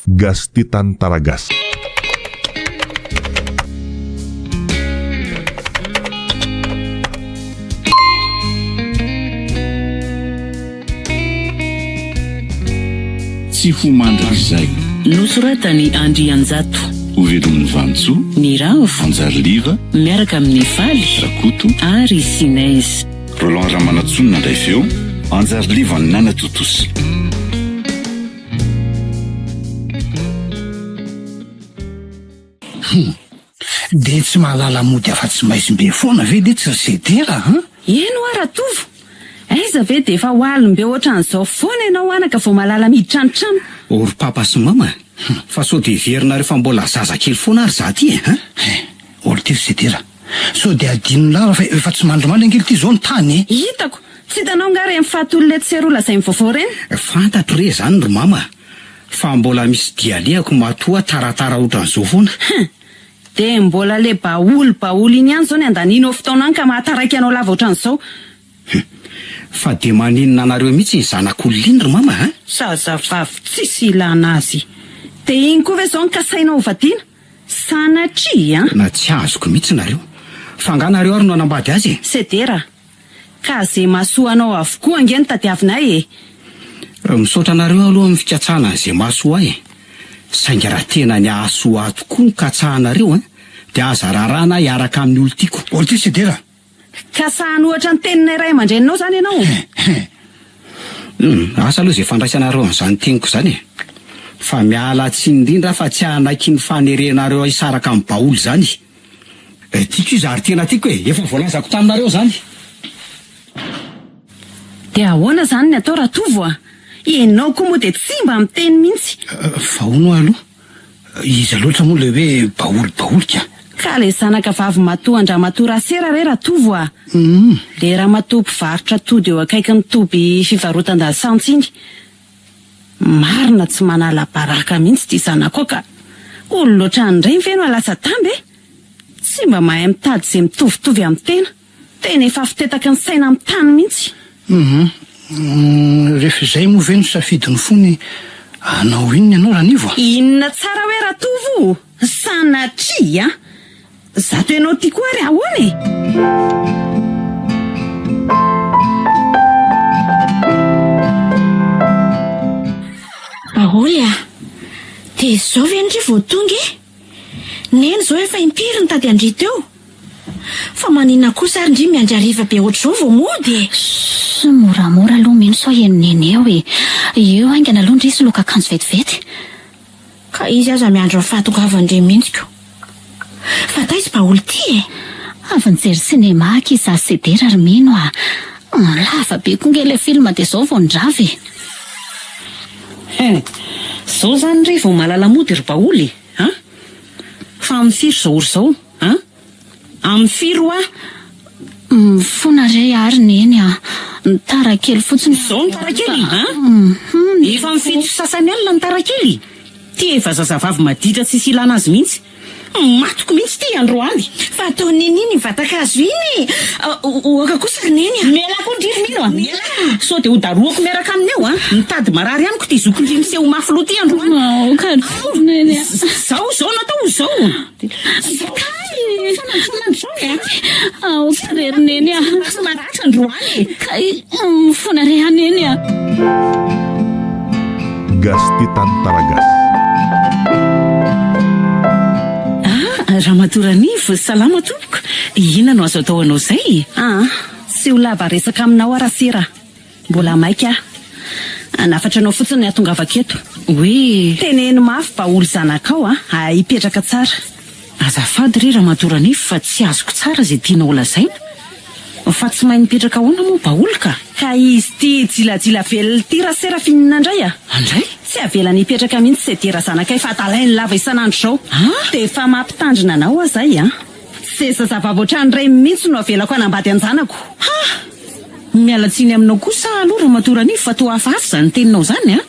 Gas Titan Taragas. Tsy ho mandry izay nosoratany Andry Anjato, Ovelomin'ny Vantsoa, ny Ravo, Anjariliva, miaraka amin'ny Faly, Rakoto, ary Sinez. Roland Ramanatsonina indray feo, Anjariliva ny Nana Totosy. De tsy mahalala mody afa-tsy maisy-be foana ve de tsy zetera, Eno Aratovo, aiza ve de efa hoalombe ohatran'izao foana ianao anaka vao mahalala miditra any trano? Ory papa sy mama, fa so de verina rehefa mbola zazakely foana ary za ty olo ty zetera, so de adino lara fa efa tsy mandromandry ankely ty zao ny tany Hitako, tsy hitanao ngary amin'ny fahatolona tserola zay mivaovao reny? Fantatro re zany ro mama, fa mbola misy dialehako matoa taratara ohatran'izao foana. De mbola le baoly iny ihany zao ny andaninao fotoana any ka mahataraiky anao lava ohatran'izao. Fa de maninona anareo mihitsy ny zanak'olona iny ro mama Zazavavy tsisy ilana azy. De iny koa ve zao ny kasainao ovadiana? Sanatria na tsy azoko mihitsy nareo, fa nga nareo ary no anambady azy Sedera, ka ze mahasoa anao avokoa angeny tadiavinay misaotra nareo aloha amin'ny fikatsahana zay mahasoa ahy saingy raha tena ny ahasoa tokoa ny katsahanareo de aza rarana hiaraka amin'ny olo tiako. Olo ty Sedera, kasahany ohatra ny teninay ray aman-dreninao zany ianao. asa aloha zay fandraisanareo an'izany teniko zany fa miala tsy indrindra fa tsy anaiky ny fanerenareo isaraka amin'ny baoly zany. Tiako io zary tena tiako efa voalazako taminareo zany. De ahoana zany ny atao Ratovo Ianao koa moa de tsy mba miteny mihitsy. Fa ono aloha, iza loatra moa le hoe baoly Ka le zanaka vavy matoa Andramatoa Rasera re Ratovo Le ramatoa mpivarotra tody eo akaiky ny toby fivarotan-dasantsy iny. Marina tsy manala baraka mihitsy ty zanako ka olo loatra andray feno alasa tamby tsy mba mahay mitady zay mitovitovy amin'ny tena. Tena efa fitetaka ny saina amin'ny tany mihitsy. Rehefa izay moa ve no safidiny fony anao inona ianao Ranivo? Inona tsara hoe Ratovo? Sanatria zato ianao ty koa ary ahoana Ahoy de zao ve ndry vao tonga neny zao efa impiry ny tady andry teo, fa manina kosa ary ndry miandriariva be ohatr'izao vao mody moramora aloha mino sao enoneny eo eo aingana aloha ndry sy loka akanjo vetivety ka izy aza miandro ny fahatongavandre mihitsiko. Fa taizy baoly ty avy nijery sinema kiza Sedera ary mino lava be konge le film de zao vao ndravy. Zao zany ry vao malala mody ry baoly fa amin'ny firy zao ry zao amin'ny firy fona re ary neny ny tarakely fotsiny zao ny tarakely efa mifito sasany alina ny tarakely. Ty efa zazavavy maditra tsy silana azy mihitsy. Matoko mihitsy ty androany. fa atao neny vatakazo iny oaka kosa neny miala koa ndriry mino so de ho daroako miaraka aminy eo mitady marary amiko ty zokondry miseho mafilo ty androany. neny zao natao zao rery neny sy maratra androany fona re aneny Gas Titan Taragas. Ramatoa Ranivo, salama tompoko. Ina no azo atao anao zay? Tsy ho lava resaka aminao Rasera. Mbola maika nafatra anao fotsiny ny atongavako eto. Hoe teneno mafy baoly zanakao hipetraka tsara. Azafady ry Ramatoa Ranivo fa tsy azoko tsara zay tianao lazaina. Fa tsy mahay mipetraka ahoana moa baoly ka izy ty jilajila velona ty Rasera fininana indray andray tsy avelany hipetraka mihitsy Sedera zanakay fa talainy lava isanandro zao de efa mampitandrina anao azay se zazavavy ohatrany ray mihitsy no avelako anambady anjanako. Mialatsiny aminao kosa aloha Ramatoa Ranivo fa toa hafahafa zany teninao zany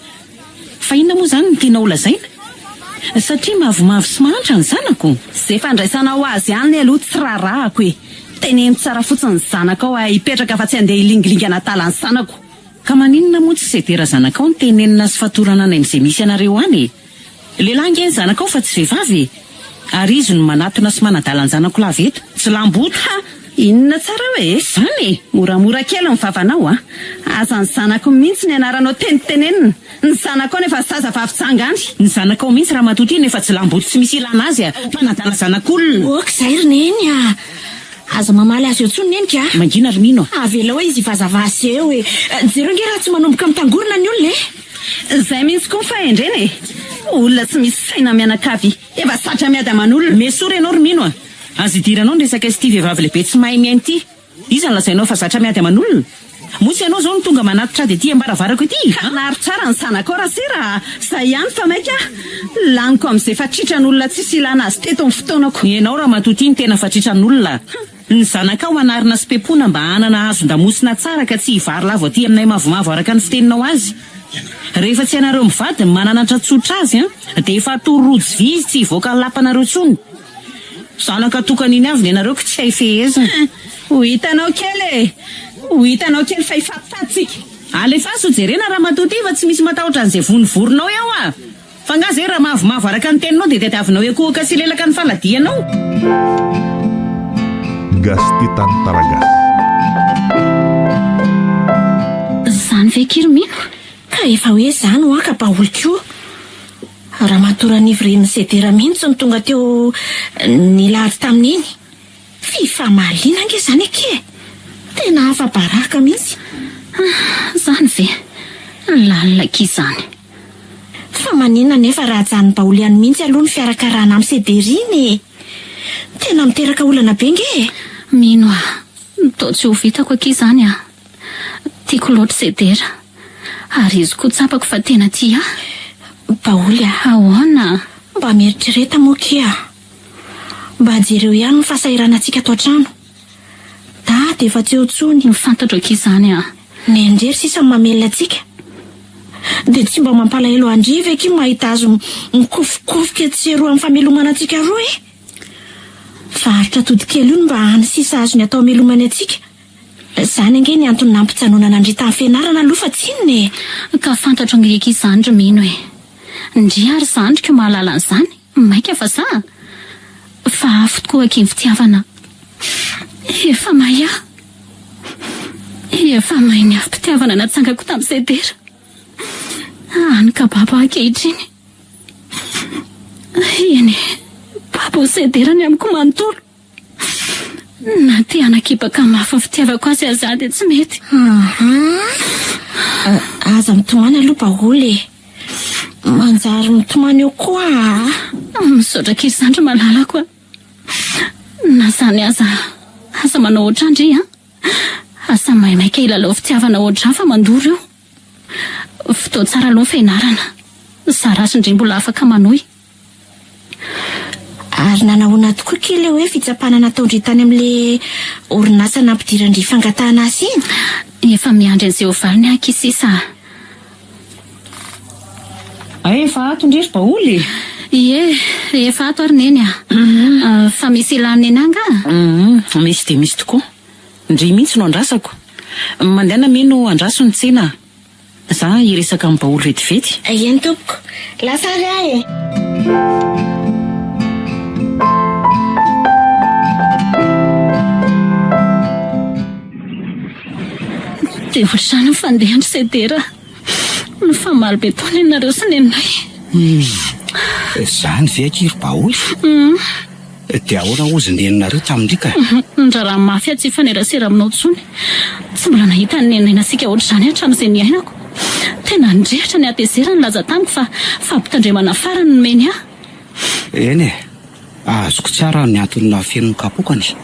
fa inona moa zany ny tianao lazaina? Satria mavomavo sy mahantra ny zanako. Zay fandraisanao azy any aloha tsy rarahako teneno tsara fotsiny ny zanakao hipetraka fa tsy andeha hilingilingy anatala ny zanako. Ka maninona moa tsy Sedera zanakao ny tenenina sy fatorana any amin'izay misy anareo any? Lehilahy nge ny zanakao fa tsy vehivavy. Ary izy no manatona sy manadala ny zanako lava eto. Tsy lamboto. Ha! Inona tsara hoe? Zany Moramora kely ny vavanao a. Aza ny zanako mihitsy ny anaranao tenenina. Ny zanakao nefa zaza vavitsangany. ny zanakao mihitsy raha matoty nefa tsy lamboto sy misy ilana azy a. Mpanadala zanak'olona. Ok, zay ry neny a. Aza mamaly azy eo tsony nenika. Mangina ry mino. Avela hoe izy vazavasy eo e. Jero nge raha tsy manomboka mitangorona ny olona e. Zay mihitsy koa fahendrena e. Olona tsy misy saina mianakavy. Efa satra miady aman'olona. Mesory ianao ry mino a. Azy idiranao ny resaka ity vehivavy lehibe tsy mahay miainy ity. Iza ny lazainao fa zatra miady aman'olona. Motsy ianao zao ny tonga manatitra de ity ambaravarako ity. Naro tsara ny zanakao raha sira. Zay ihany fa maika. Laniko amin'izay fatritran'olona tsisy ilana azy teto amin'ny fotoanako. Ianao raha matoty ny tena fatritran'olona. Ny zanakao anarina sy pepona mba hanana hazon-damosina tsara ka tsy hivary lava aty aminay mavomavo araka ny fiteninao azy. Rehefa tsy anareo mivady mananatra tsotra azy de efa atoro rojo vy izy tsy hivoaka ny lapanareo tsony. Zanaka tokana iny avy ny anareo ka tsy hay fehezina. Ho hitanao kely e. Ho hitanao kely fa ifatifatsika. Alefaso jerena raha matoty fa tsy misy matahotra an'izay vonivoronao eo a. Fa nga zay raha mavomavo araka ny teninao de tadiavinao ekohoka sy lelaka ny faladianao. Gasty Tantaragas. Zany ve Kirmino? Ka efa hoe zany ho aka baholy koa. Raha matora ny ivren'ny Sedera mihitsy ny tonga teo ny lahady tamin'iny. Fifamaliana nge zany eke. Tena hafa baraka mihitsy. Zany ve? Lalina kizany. Fa maninona nefa raha jany baholy ihany mihitsy aloha ny fiarakarana amin'ny Sedera iny. Tena miteraka olana be nge. Mino a, tao tsy ho vitako akizany a. Tiako loatra Sedera. Ary izy koa tsapako fa tena tia. Baholy a. Ahoana? Mba mieritrereta moa kea. Mba jereo ihany ny fahasairana antsika ato an-trano. Dady efa tsy eo tsony. Mifantatra akizany a. Ny andrery sisa mamelona antsika. De tsy mba mampalahelo andriva eky mahita azy mikofokofoka tsero amin'ny famelomana antsika roa e. Varitra todikely io mba hany sisa azo ny atao melomany antsika. Zany ange ny antony nampitsanonana andrita amin'ny fianarana aloha fa tsinone. Ka fantatra ngreka izany ry mino e. Ndry ary zandriko mahalala an'izany. Maika fa sa. Fa afo tokoa aky ny fitiavana. Efa maia. Efa mahay ny afo fitiavana natsangako tamin'ny Sedera. Any ka baba ankehitriny. Eny baba Sedera ny amiko manontolo. Na te anakipaka mafy fitiavako azy azady tsy mety. Aza mitomany aloha baholy. Manjary mitomany eo koa. Misaotra kely zandry malala koa. Na zany aza manao ohatrandry a. Asa maika ilalao fitiavana ohatrà fa mandoro eo. Fotoa tsara aloha fianarana. Sarasy ndray mbola afaka manohy. Ary nanahoana tokoa kely hoe fitsapana nataondry tany amin'le orinasa nampidirandry fangatahana azy iny. Efa miandry an'izay ovaliny akisisa. Efa ato ndrery baholy. Ie, efa ato ary neny a. Fa misy ilany anga? Misy de misy tokoa. Ndry mihitsy no andrasako. Mandehana mino andraso ny tsena. Za iresaka amin'ny baholy vetivety. Eny tompoko. Lasa ry ahy e. De ohatrany fandehandry Sedera. Ny famaly be taona ianareo sy neninay. Zany ve akiry baholy? De ahoana ozy neninareo tamindrika? Ndraraha mafy tsy fanerasera aminao tsony. Tsy mbola nahita ny nenina asika ohatr'izany hatramin'izay niainako. Tena ndrehatra ny atezera ny laza tamiko fa fampitandremana farany ny meny ahy. Eny e, azoko tsara ny antony nafenony kapokany.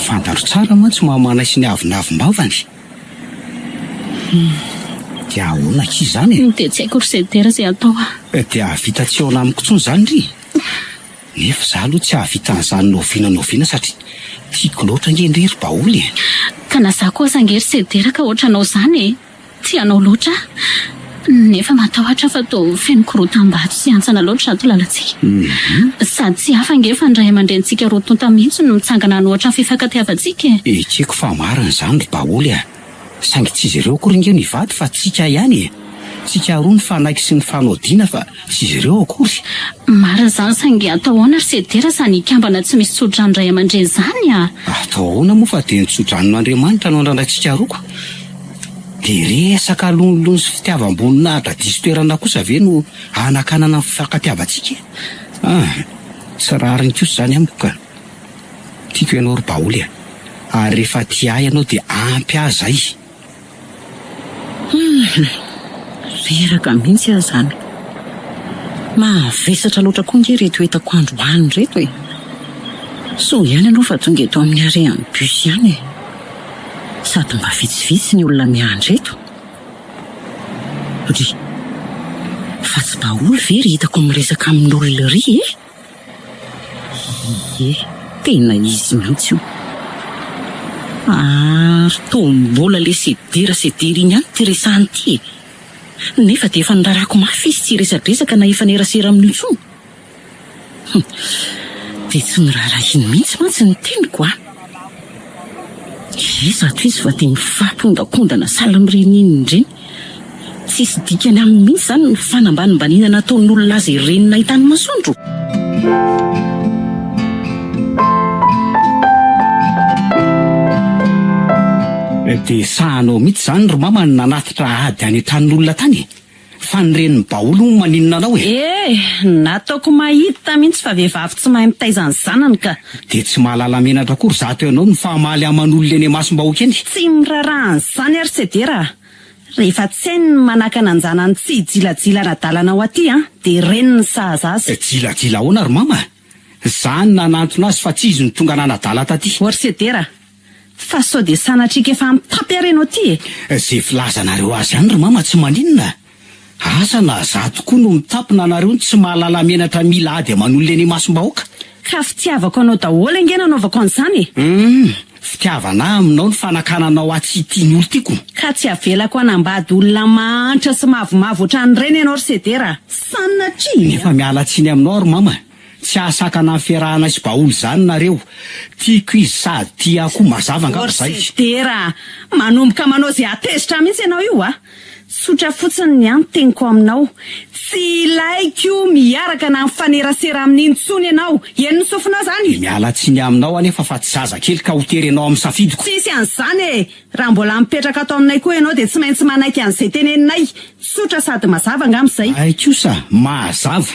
Fantaro tsara moa tsy mahamanay sy ny avinavim-bavany. De ahoana kizany e? De tsy haiko ry Sedera izay atao a. De avita tsy ao amiko tsony zany ry. Nefa za aloha tsy avita an'izany noviana satria tiako loatra ngendrery baholy e. Ka na za koa zangery Sedera ka ohatranao zany e. Tianao loatra. Nefa matahotra fa to feno korotam-bato sy antsana loatra ato lalantsika. Sady tsy hafa nge fa ndray aman-drentsika roa tonta mihitsy no mitsangana ny ohatra ny fifankatiavantsika. Ekeko fa marina zany ry baholy a. saingy tsy izy ireo akory ingeo nivady fa tsika ihany. Tsika roa ny fanaiky sy ny fanaodiana fa tsy izy ireo akory. Mara zany saingy atao ahoana ry Sedera sa nikambana tsy misy tsodrano ray aman-dreny zany a. Atao ahoana moa fa dia nitsodranon'Andriamanitra no andrana-tsika roa. Dia resaka lonolono sy fitiavam-boninahitra diso toerana kosa ve no anakanana fifankatiavantsika. Tsy rariny kosa zany amiko ka. Tiako ianao ry Baoly ary rehefa tia ianao dia ampy azy ay. Reraka mihitsy aho zany. Mavesatra loatra koa nge reto hitako androany reto e. So ihany ianao fa tonga eto amin'ny arean'ny bus ihany e. Sady mba vitsivitsy ny olona miandry eto. Ry, fa tsy Baoly ve ry hitako miresaka amin'olona ry e? Tena izy mihitsy io. Tombola le Sedera iny ihany ty resahany ty e. Nefa dia efa nirarako mafy izy tsy resadresaka na efa nerasera amin'ny intsony. Dia tsy nirara iny mihitsy mantsy ny teniko a. Zato izy fa dia mifampondakondana sahala amin'ireny iny indreny. Tsisy dikany amin'ny mihitsy zany ny fanambanimbanina nataon'olona azy ireny nahitany masoandro. Dia sahanao mihitsy zany ry mama nanatitra ady any an-tranon'olona tany. Fa nyreniny Baoly maninona anao e. Nataoko mahita mihitsy fa vehivavy tsy mahay mitaiza ny zanany ka. Dia tsy mahalala menatra akory zato ianao ny fahamaly aman'olona eny Masom-bahoaka eny. Tsy mirarahany zany ary Sedera. Rehefa tsy hainy ny manakana anjanany tsy jilajila nadalana ao aty dia reny ny sahaza azy. Jilajila ahoana ry mama? Zany nanantona azy fa tsy izy ny tonga nanadala taty. Ory Sedera, fa sao dia sanatrika efa mitapy areno aty e. Zay filazanareo azy ihany ry mama tsy maninona. Asa na za tokoa no mitapina anareo tsy mahalala menatra mila ady aman'olona eny Masom-bahoaka. Ka fitiavako anao daholo ange nanaovako an'izany. Fitiavana aminao ny fanakananao atsy tiany olo tiako. Ka tsy avelako hanambady olona manitra sy mavomavo ohatran'ireny ianao ry Sedera. Sanatria. Nefa miala tsiny aminao ry mama. Tsy asakana fiarahana sy Baoly zany nareo. Tiako izy sady tiako mazava angamba zay. Sedera, manomboka manao zay atezitra mihitsy ianao io a. Sotra fotsiny ny teniko aminao. Tsy ilaiko miaraka na mifanerasera amin'ny intsony ianao. Eny ny sofina zany. Miala tsiny aminao anefa fa tsy zaza kely ka hoterenao amin'ny safidiko. Tsisy an'izany e. Raha mbola mipetraka atao aminay koa ianao dia tsy maintsy manaiky an'izay teneninay. Sotra sady mazava angamba izay. Ay kosa, mazava.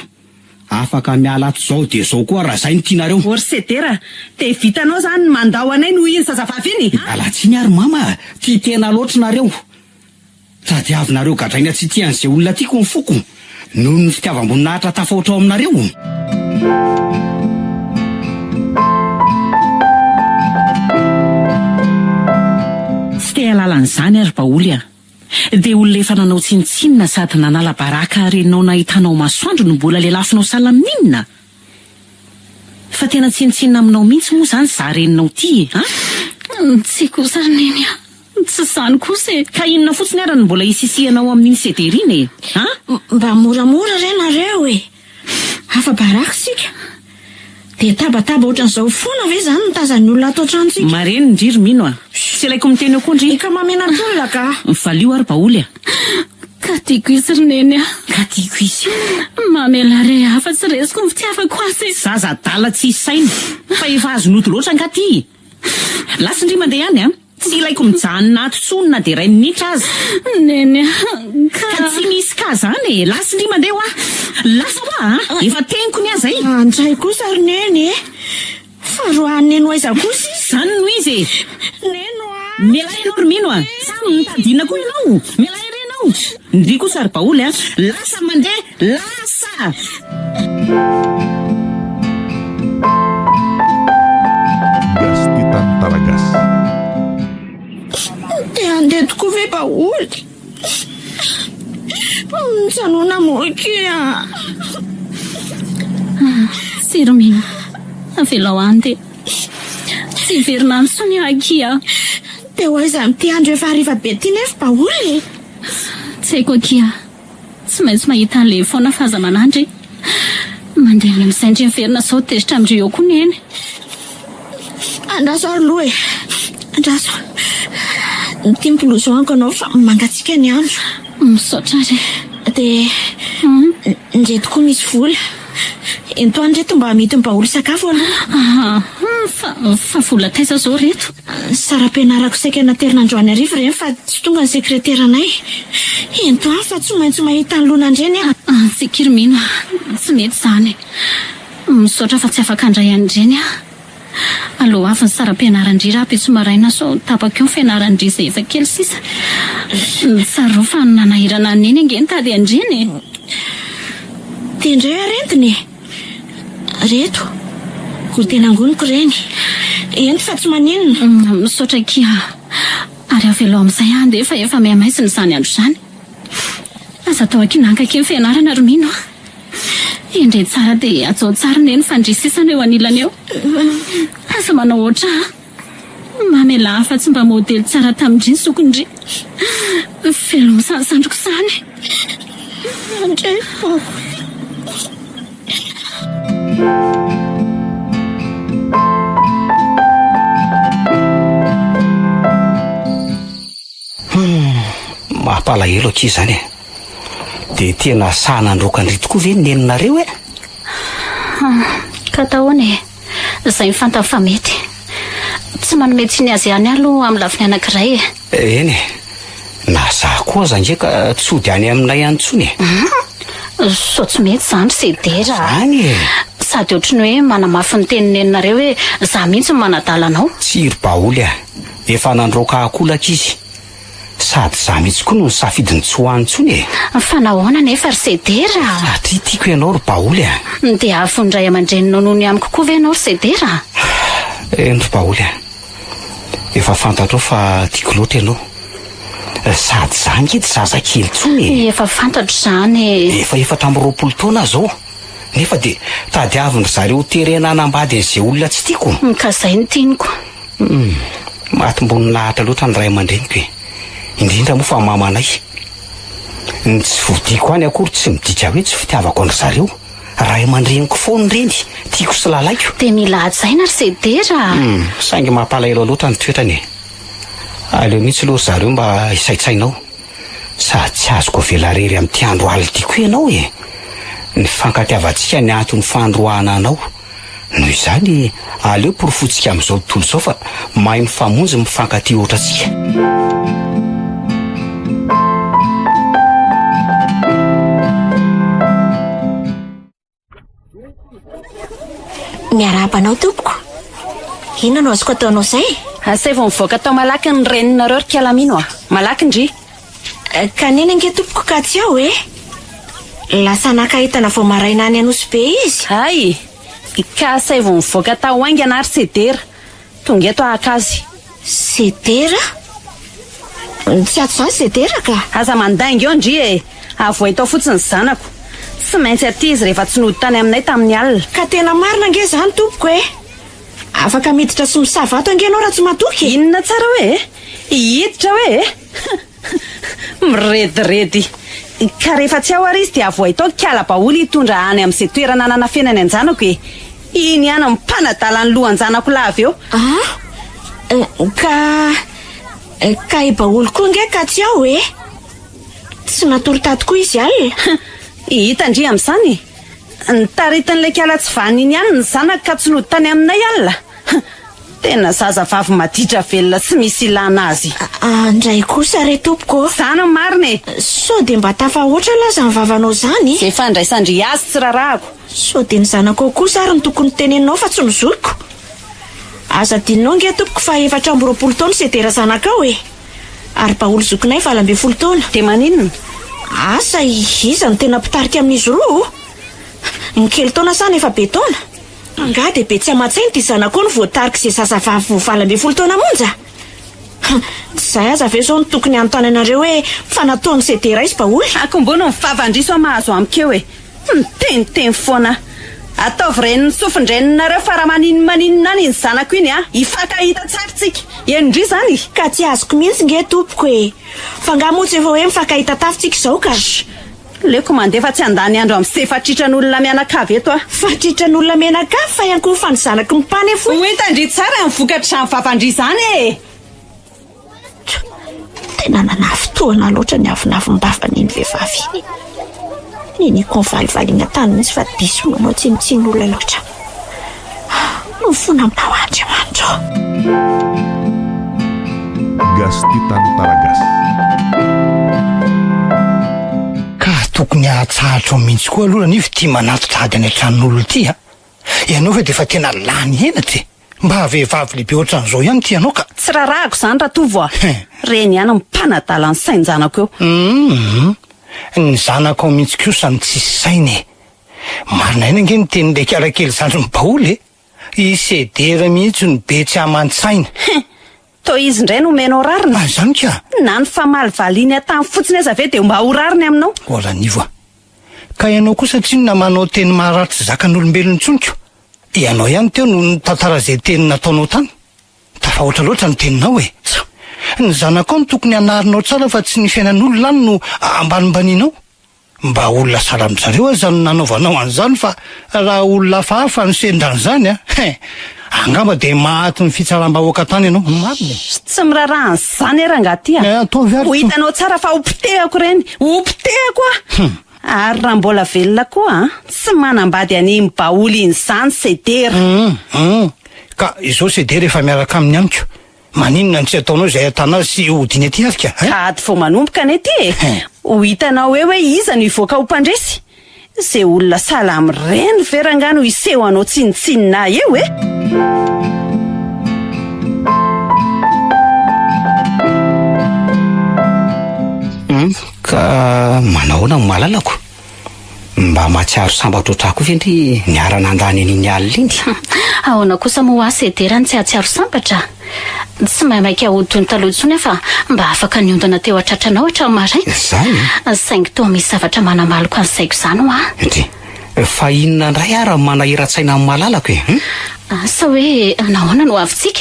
Afaka miala ato zao dia zao koa raha zay ny tianareo. Ory Sedera, dia vitanao zany mandao anay noho iny zazavavy iny. Miala tsiny ary mama, tia tena loatra nareo. Tadiavinareo gadraina tsy tian'izay olona tiako ny foko. Noho ny fitiavam-boninahitra tafaotra ao aminareo. Tsy te halalan'izany ary Baoly a. Dia olona efa nanao tsinitsinina sady nanala baraka renao nahitanao masoandro no mbola lelafinao salaminina. Fa tena tsinitsinina aminao mihitsy moa zany za reninao ty e. Tsy kosa neny a. Tsy zany kosa e. Ka inona fotsiny ara no mbola isisianao amin'iny Sederina e. Mba moramora re nareo e. Hafa baraka sika. Dia tabataba ohatran'izao foana ve zany ny tazan'ny olona ato an-tranontsika. Mareny ndriry mino a. Tsy ilaiko miteny eo koa ndry. Ka mamenatr'olona ka. Valio ary Baoly a. Ka tiako izy ry neny a. Ka tiako izy. Mamela re hafa tsy resiko ny fitiavako azy. Zaza dala tsy saina. Fa efa azo noto loatra nga ty. Lasa ndry mandeha ihany a. Tsy ilaiko mijanona ato tsony na dia iray minitra azy. Neny ka tsy misy ka zany e. Lasa ndry mandeha ho a. Lasa ho a. Efa teniko ni azy. Andray kosa ry neny e. Fa roa neno aiza kosa izy. Zany no izy e. Neno a. Melay ianao ry mino a. Samy mitadina koa ianao. Melay irenao. Ndry kosa ry Baoly a. Lasa mandeha. Lasa. Gastitan Taragas. Dia andeha tokoa ve Baoly? Sanoana moika. Siromina, avelao ande. Tsy verina mitsony akia. Dia ho aiza mity andro efa hariva be ty nefa Baoly? Tsy haiko akia. Tsy maintsy mahita an'ilay foana fahaza manandry. Mandeha any amin'izay verina sao tezitra amin'ireo koa neny. Andraso ary loha e. Andraso. Timpilozo anko anao fa mangatsika ny andro. Misaotra re. Dia ndreto koa misy vola. Entoany reto mba mety mbaolo sakafo aloha. Fa vola taiza zao reto. Saram-pianarako saika naterin'Androany arivo ireny fa tsy tonga ny sekreteranay. Entoany fa tsy maintsy mahita ny lonandreny a. Tsikiry mino, tsy mety zany. Misaotra fa tsy afaka andray an'ireny a. Allo avy ny saram-pianaran-dry raha petso maraina so tapaka eo ny fianaran-dry izay efa kely sisa. Tsara ro fa nanahirana neny angeny tady andreny. Tendray arentiny. Reto. Ho tena angoniko reny. Ento fa tsy maninona. Misaotra kia. Ary avelo amin'izay ande efa miamaisiny izany andro izany. Aza atao akinanga kely fianarana romino. Indray tsara dia atao tsara neny fandrisisana eo anilany eo. Asa manao oatra. Mamela fa tsy mba modely tsara tamindry ny sokondry. Felo misandroko izany. Andray Mampalahelo aky zany e. Dia tena sahanandrokandry tokoa ve nenonareo e? Ka tahoana e. Izay mifantany fa mety. Tsy manome tsy ny azy ihany aloha amin'ny lafiny anankiray e. Eny e. Na zaho koa zany ka tsy hody any aminay antsony e. So tsy mety zany sedera. Zany e. Sady ohatrany hoe manamafy ny teninenonareo hoe za mihitsy manadala anao. Tsiry baoly a. Efa nandroka akolaka izy. Sady za mihitsy koa no nisafidiny tsy hoantsony e. Fa nahoana nefa ry sedera. Tiako ianao ry baoly a. Dia afondray aman-dreninao noho ny amiko koa ve ianao ry sedera. Eny ry baoly a. Efa fantatro fa tiako loatra ianao. Sady za ngedy zazakely tsony. Efa fantatro zany. Efa tamby 20 taona zao. Nefa dia tadiaviny zareo terena anambady an'izay olona tsy tiako. Ka zay ny tiniko. Maty-mbony nahatra loatra ny ray aman-dreniko e. Indrindra moa fa mamanay. Ny tsy vodiko any akory tsy midika hoe tsy fitiavako andry zareo. Ray aman-dreniko foana reny. Tiako sy lalaiko. Dia mila hajaina ry sedera. Saingy mampalahelo loatra ny toetrany e. Aleo mihitsy aloha zareo mba isaitsainao. Sady tsy azoko velarery amin'ity andro alina ity koa ianao e. Ny fankatiavantsika ny antony fandroana anao. Noho izany aleo porofotsika amin'izao tontolo izao fa mahay mifamonjy mifankaty ohatra tsika. Miarabanao tompoko. Inona no azoko ataonao izay? Asa vao mivoaka tao malaky ny reninareo ry Kialamino a. Malaky ndry. Kanina nge tompoko ka tsy ao e. Lasa nakahitana vao maraina any anosy be izy. Ay, ka asa vao mivoaka tao aingana ry sedera. Tonga eto akazy. Sedera? Tsy ato zany sedera ka. Aza mandainga eo ndry e. Avoay tao fotsiny zanako. Tsy maintsy aty izy rehefa tsy nody tany aminay tamin'ny alina. Ka tena marina nge zany tompoko e. Afaka miditra sy misava ato angenao raha tsy matoky. Inona tsara hoe? Hiditra hoe? Mirediredy. Ka rehefa tsy ao ary izy dia avoay tao kiala baoly hitondra any amin'izay toerana nanafenany anjanako e. Iny ihany mpanadala ny lohan-janako lavy eo. Ka i baoly koa nge ka tsy ao e. Tsy natory tato koa izy alina. Hita ndry amin'izany. Nitaritan'ilay kiala tsy vaniny ihany ny zanako ka tsy nody tany aminay alina. Tena zazavavy maditra velona tsy misy ilana azy. Andray kosa re tompoko. Zany marina e. So dia mba tafahoatra laza ny vavanao zany. Zay fandraisandry azy tsy rarahako. So dia ny zanako kosa ary ny tokony teneninao fa tsy nozoloko. Aza dinonao nge tompoko fa 4 taona sedera zanakao e. Ary baoly zokinay 12 taona. Dia maninona? Asa iza no tena pitarika amin'izy roa. Ny kely taona sana efa be taona. Nga dia be tsy amatsainy ty zanako ny voatarika izay zazavavy 12 taona monja. Zay aza ve zao ny tokony anontany hoe fa nataony sedera izy baoly. Akombona mivavandriso mahazo amiko e. Miteniteny foana. Ataovy reny ny sofindreninareo fa raha maninona any ny zanako iny a. Ifakahita tsara tsika. Endry zany. Ka tsy azoko mihitsy nge tompoko e. Fa nga motsy efa hoe mifakahita tafitsika izao ka. Leko mandefa tsy andany andro amin'izay fatritran'olona mianakavy eto a. Fatritran'olona mianakavy fa ihany koa fa ny zanako mipany e fo. Hoentandry tsara ny vokatra ny vavandry zany e. tena nanafotoana loatra ny avinavim-bavany ny vehivavy iny ko valivaliana tany mihitsy fa diso manao tsinitsiny olona loatra mifona aminao Andriamanitra. Gastitan Taragas. Ka tokony ahatsahatra mihitsy koa aloha ny tia manatotady any an-tranon'olona ity a. Ianao ve defa tena lany hena ty? Mba vehivavy lehibe ohatran'izao ihany ty ianao ka. Tsy rarahako zany Ratovo a. Reny ihany mpanadala ny sainy zanako eo. Ny zanako ao mihitsy kosa ny tsisy sainy. Marina eny ange ny tenin'ilay kiarakely zandry mibaoly e. Isedera mihitsy ny be tsy aman-tsaina. To izy indray no menao rarina. Zany ka. Na ny famaly-valiany atany fotsiny aza ve dia mba ho rariny aminao. Ola nivo a. Ka ianao kosa tsy na manao teny maharatry zakan'olombelona intsoniko. Ianao ihany teo no tantara izay teny nataonao tany. Tafahoatra loatra ny teninao e. Ny zanako ny tokony anarinao tsara fa tsy ny fiainan'olona any no ambanimbanianao. Mba olona sara amin'izareo aza no nanaovanao an'izany fa raha olona fahafa ny sendan'izany a. Angamba dia mahaty ny fitsaram-bahoaka tany ianao. Marina. Tsy miraraha an'izany erangaty a. Ho hitanao tsara fa hopitehako reny. Hopitehako a. Ary raha mbola velona koa tsy manambady any mibaoly in'izany Sedera. Ka izao Sedera efa miaraka amin'ny amiko. Maninona tsy ataonao izay atana sy hodiny aty afika? Ady vao manomboka any aty e. Ho hitanao hoe iza no hivoaka ho mpandresy. Izay olona salamy reny verangano iseho anao tsinitsinina eo e. Ka manahoana ny malalako mba matsiaro sambatra otrako vendry niara-nandany an'iny alina iny. Ahoana kosa moa Sedera ny tsy ahatsiaro sambatra. Tsy maimaika ahoditony taloha intsony fa mba afaka niondana teo atratranao hatramin'ny maraina. Zany saingy toa misy zavatra manamaloko an'saiko izany ho fa inona indray ara manahira-tsaina amin'ny malalako e? Sa hoe nahoana no avintsika?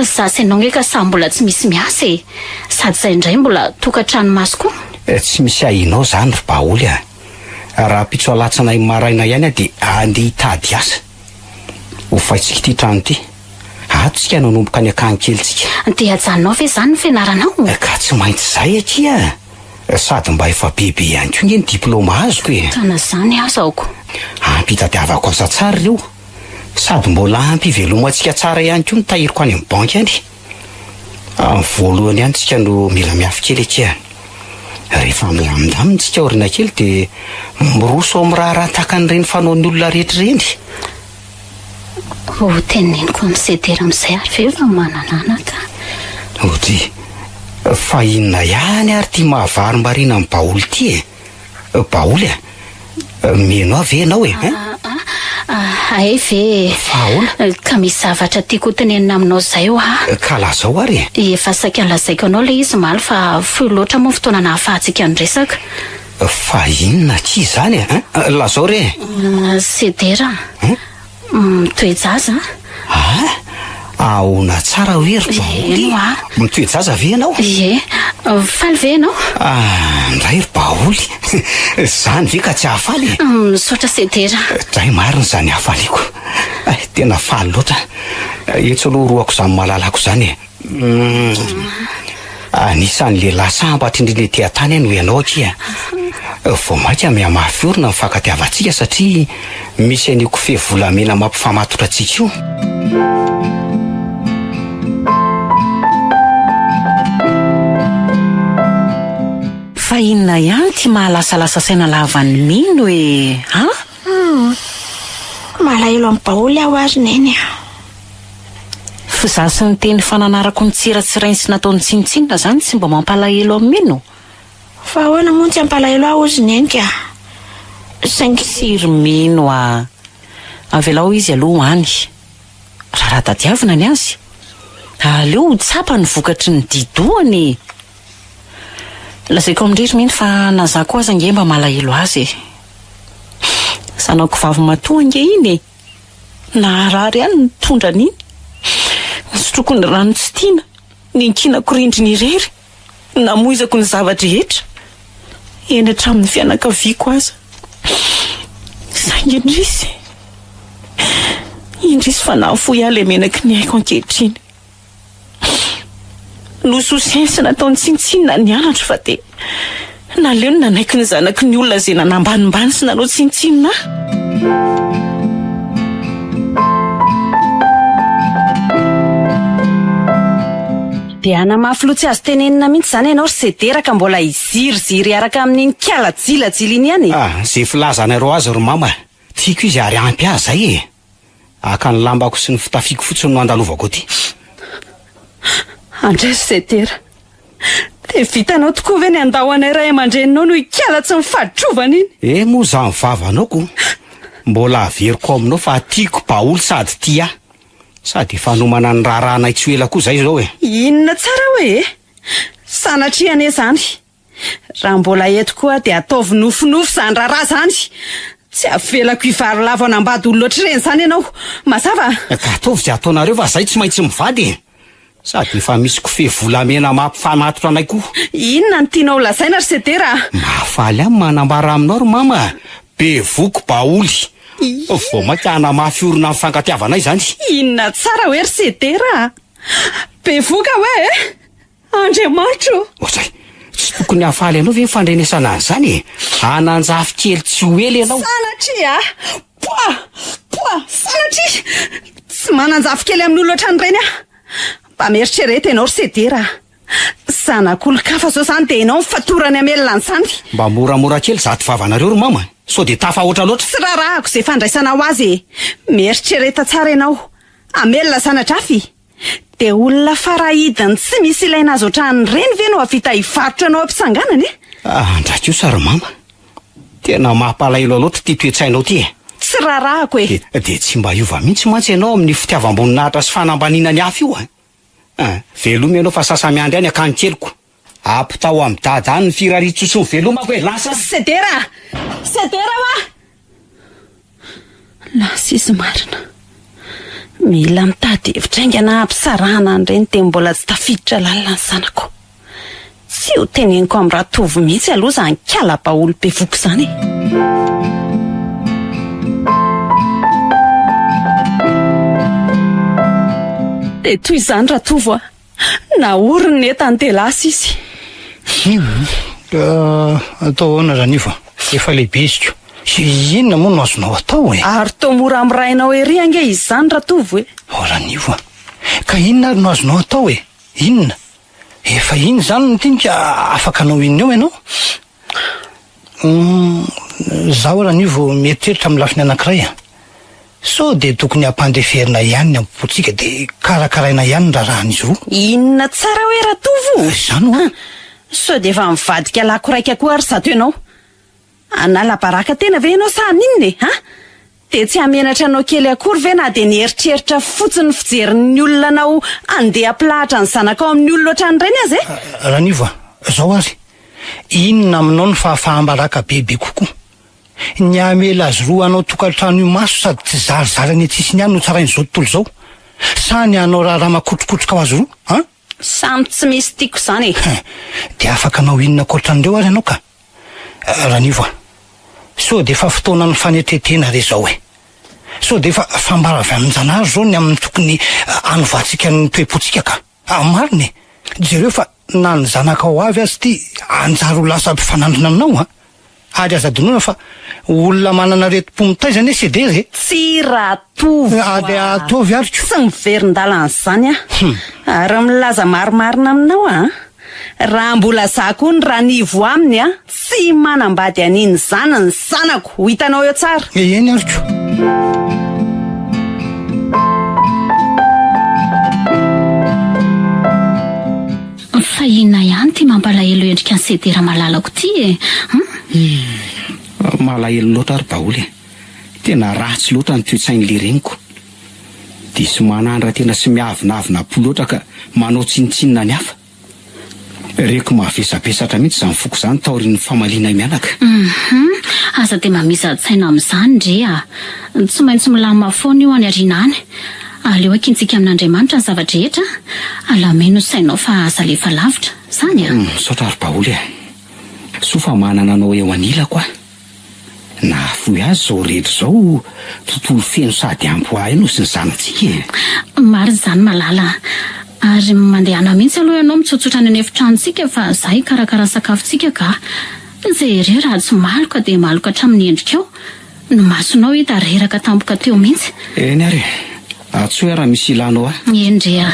Za sy ianao nge ka sa mbola tsy misy miasa e. Sady izay indray mbola tokantrano maso koa. Tsy misy ahinao zany ry baoly a. Raha pitso alatsanay maraina ihany a dia andeha hitady asa. Ho faitsika ity trano ity. Atsika nanomboka ny akany kelitsika. Dia ajanonao ve zany ny fianaranao? Ka tsy maintsy zay akia. Sady mba efa bebe ihany koa nge ny diplôma azoko e. Tana zany azako. Ampitadiavako asa tsara ireo. Sady mbola ampivelomantsika tsara ihany koa ny tahiriko any amin'ny banky any. Voalohany ihany tsika no mila miafikely akia. Rehefa milamindamitsika orina kely dia miroso amin'ny raha takan'ireny fanaon'ny olona rehetra ireny. Ho teneniko amin'ny Sedera amin'izay ary ve efa manananaka. Ody, fa inona ihany ary tia mahavary-marina amin'ny baoly ity e. Baoly a, meno avy enao e. Ay ve. Fahoana? Ka misy zavatra tiako tenenina aminao izay ho Ka lazao ary e. Efa saika lazaiko anao le izy maly fa fohy loatra moa fotoana nahafahantsika ny resaka. Fa inona tsy izany e? Lazao re. Sedera. Mitoejaza. Ahona tsara hoe ry baoly. Mitoejaza ve ianao? Ie, faly ve ianao? Ndray ry baoly. Zany ve ka tsy hahafaly? Misaotra Sedera. Dray marina zany hafaliako. Tena faly loatra. Etso aloha roako izany malalako izany e. Anisan'ny lehilahy sambatra indrindra ety an-tany no ianao akia. Vao maika mihamafy orina mifankatiavantsika satria misy an'io fevolamena mampifamatotra antsika io. Fa inona ihany ty mahalasalasa saina lavan'ny mino e. Malahelo amin'ny baoly aho azy neny a. Fa za sy ny teny fananarako ny tsiratsirainy sy nataony tsinitsinina zany tsy mba mampalahelo amin'ny mino. Fa ahoana moa tsy ampalahelo aho izy neny ka. Saingy siry mino a. Avelao izy aloha any. Raha tadiavina ny azy. Aleo tsapa ny vokatry ny didoany. Lazaiko amindrery mino fa nazako aza nge mba malahelo azy. Sanako vavy matoa nge iny e. Naharary ihany ny tondra an'iny. Nisotroko ny rano tsy tiana. Ninkinako rindriny irery. Namoizako ny zavatra rehetra. Eny hatramin'ny fianakaviako aza. Saingy indrisy fa nahafoy ahy ilay menaky ny haiko ankehitriny. nososiansy nataony tsinitsinina ny anatra fa dia naleo ny nanaiky ny zanaky ny olona izay nanambanimbany sy nanao tsinitsinina dia anamafy loha tsy azo tenenina mihitsy izany ianao ry sederaka mbola iziriziry araka amin'iny kialajilatsila iny ihany zay filazanareo azy ry mama tiako izy ary ampy azy zay e aka ny lambako sy ny fitafiako fotsiny no andalovako ty andray sedera dia vitanao tokoa ve ny andahoanay ray aman-dreninao no ikiala tsy mifaditrovana iny moa za mivavanaoko mbola averiko aminao fa tiako baolo sady ty aho sady efa nomana ny raharanay tsy ela koa zay zao e inona tsara hoe sanatriane zany raha mbola eto koa dia ataovy nofinofy zany raharaha zany tsy avelako ivary lava anambady olo loatra ireny zany ianao mazava ka ataovy zay ataonareo fa zay tsy maintsy mivady e sady efa misy kofehy volamena mampifamatotra anay koa inona ny tianao lazaina ry sedera mahafaly any manambara aminao ry mama be voko baoly vao maika anamafy orona amin'ny fankatiavanay zany inona tsara hoe ry sedera be voka hoe andriamanitro ozay tsy tokony hafaly anao ve mifandrenesana any zany e ananjafy kely tsy ho ely ianao sanatria poa sanatria tsy mananjafy kely amin'ny olo ohatran'ireny mba mieritrereta ianao ry sedera zanak'olo-kafa zao zany dia ianao mifatorany amelona ny zany mba moramora kely zaty vavanareo ry mama so dia tafahoatra loatra tsy raharahako izay fandraisana ho azy mieritrereta tsara ianao amelona zanadrafy dia olona farahidiny tsy misy ilaina azy ohatran'ireny ve no avita hivarotra anao ampisanganany andraka io sary mama tena mampalahelo loatra ty toetsainao ty e tsy raharahako e dia tsy mba hiova mihitsy mantsy ianao amin'ny fitiavam-boninahitra sy fanambaninany hafa io veloma ianao fa sasamiandry any akany keliko ampitao amin'ny dada any ny firaritsosy ny velomako hoe lasa sedera va lasa izy marina mila mitady hevitra aingana ampisarahana an'ireny dia mbola tsy tafiditra lalina ny zanako tsy ho teneniko amin'ny ratovy mihitsy aloha zany kiala-baolo be voko izany dia toy izany ratovo naoriny ny entany dia lasa izy atao ahoana ranivo efa lehibe iziko inona moa no azonao atao e ary to mora amirainao ery ange izy zany ratovo ranivo ka inona ary no azonao atao e inona efa iny zany no tinika afaka anao inona eo ianao zaho ranivo mieritreritra amin'ny lafiny anankiray so dia tokony hampandeferina ihany ny ampotsika dia karakaraina ihany ny raharahany izy roa inona tsara hoe ratovo izany so dia efa mivadika lako raika koa ary zato ianao anala-baraka tena ve ianao sa ninona dia tsy hamenatra anao kely akory ve na dia nieritreritra fotsiny fijerin'ny olona anao andeha ampilahatra ny zanaka ao amin'ny olona ohatran'ireny azy ranivo zao ary inona aminao ny fahafahambaraka bebe kokoa ny amela azy roa anao tokantrano io maso sady tsy zarizary any atsisiny ihany no tsarain'izao tontolo izao sa ny anao raha makotrokotroka ho azy roa samy tsy misy tiako izany dia afaka anao inona koatran'ireo ary ianao ka ranivo so dia efa fotoana ny fanetretena re zao so dia efa fambara avy amin'ny janahary zao ny amin'ny tokony anovatsika ny toe-potsika ka mariny jereo fa na ny zanaka ao avy azy ty anjary ho lasa mpifanandrina aminao ary aza donona fa olona manana retim-po mitaizany sedera tsy ratovo ady ataovy ariko tsy miverin-dalan'izany ary milaza marimarina aminao raha mbola za koa ny ranivo aminy tsy manambady aniny zany ny zanako ho hitanao eo tsara eny ariko fa inona ihany ty mampalahelo endrika ny sedera malalako ty malahelo loatra ary baoly tena ratsy loatra ny toetsain'le reniko dia sy manandra tena sy miavinavina po loatra ka manao tsinitsinina ny hafa reko mahavesapesatra mihitsy izany foko izany taorin'ny famaliana mianaka aza dia mamiza-tsaina amin'izany ndre tsy maintsy milamina foana io any ariana any aleo akintsika amin'Andriamanitra ny zavatra rehetra alameno sainao fa aza lefa lavitra zany misaotra ary baoly so fa manana anao eo anilako na foy azy zao rehetra zao tontolo feno sady ampy ho ahy no sy ny zanatsika maro zany malala Ary mandehana mihitsy aloha ianao mitsotsotra any anefitranontsika fa zahay karakara sakafontsika ka izay re raha tsy maloka dia maloka hatramin'ny endrikao ny masonao hita reraka tampoka teo mihitsy. Eny ary atsoe raha misy ilanao Endrea.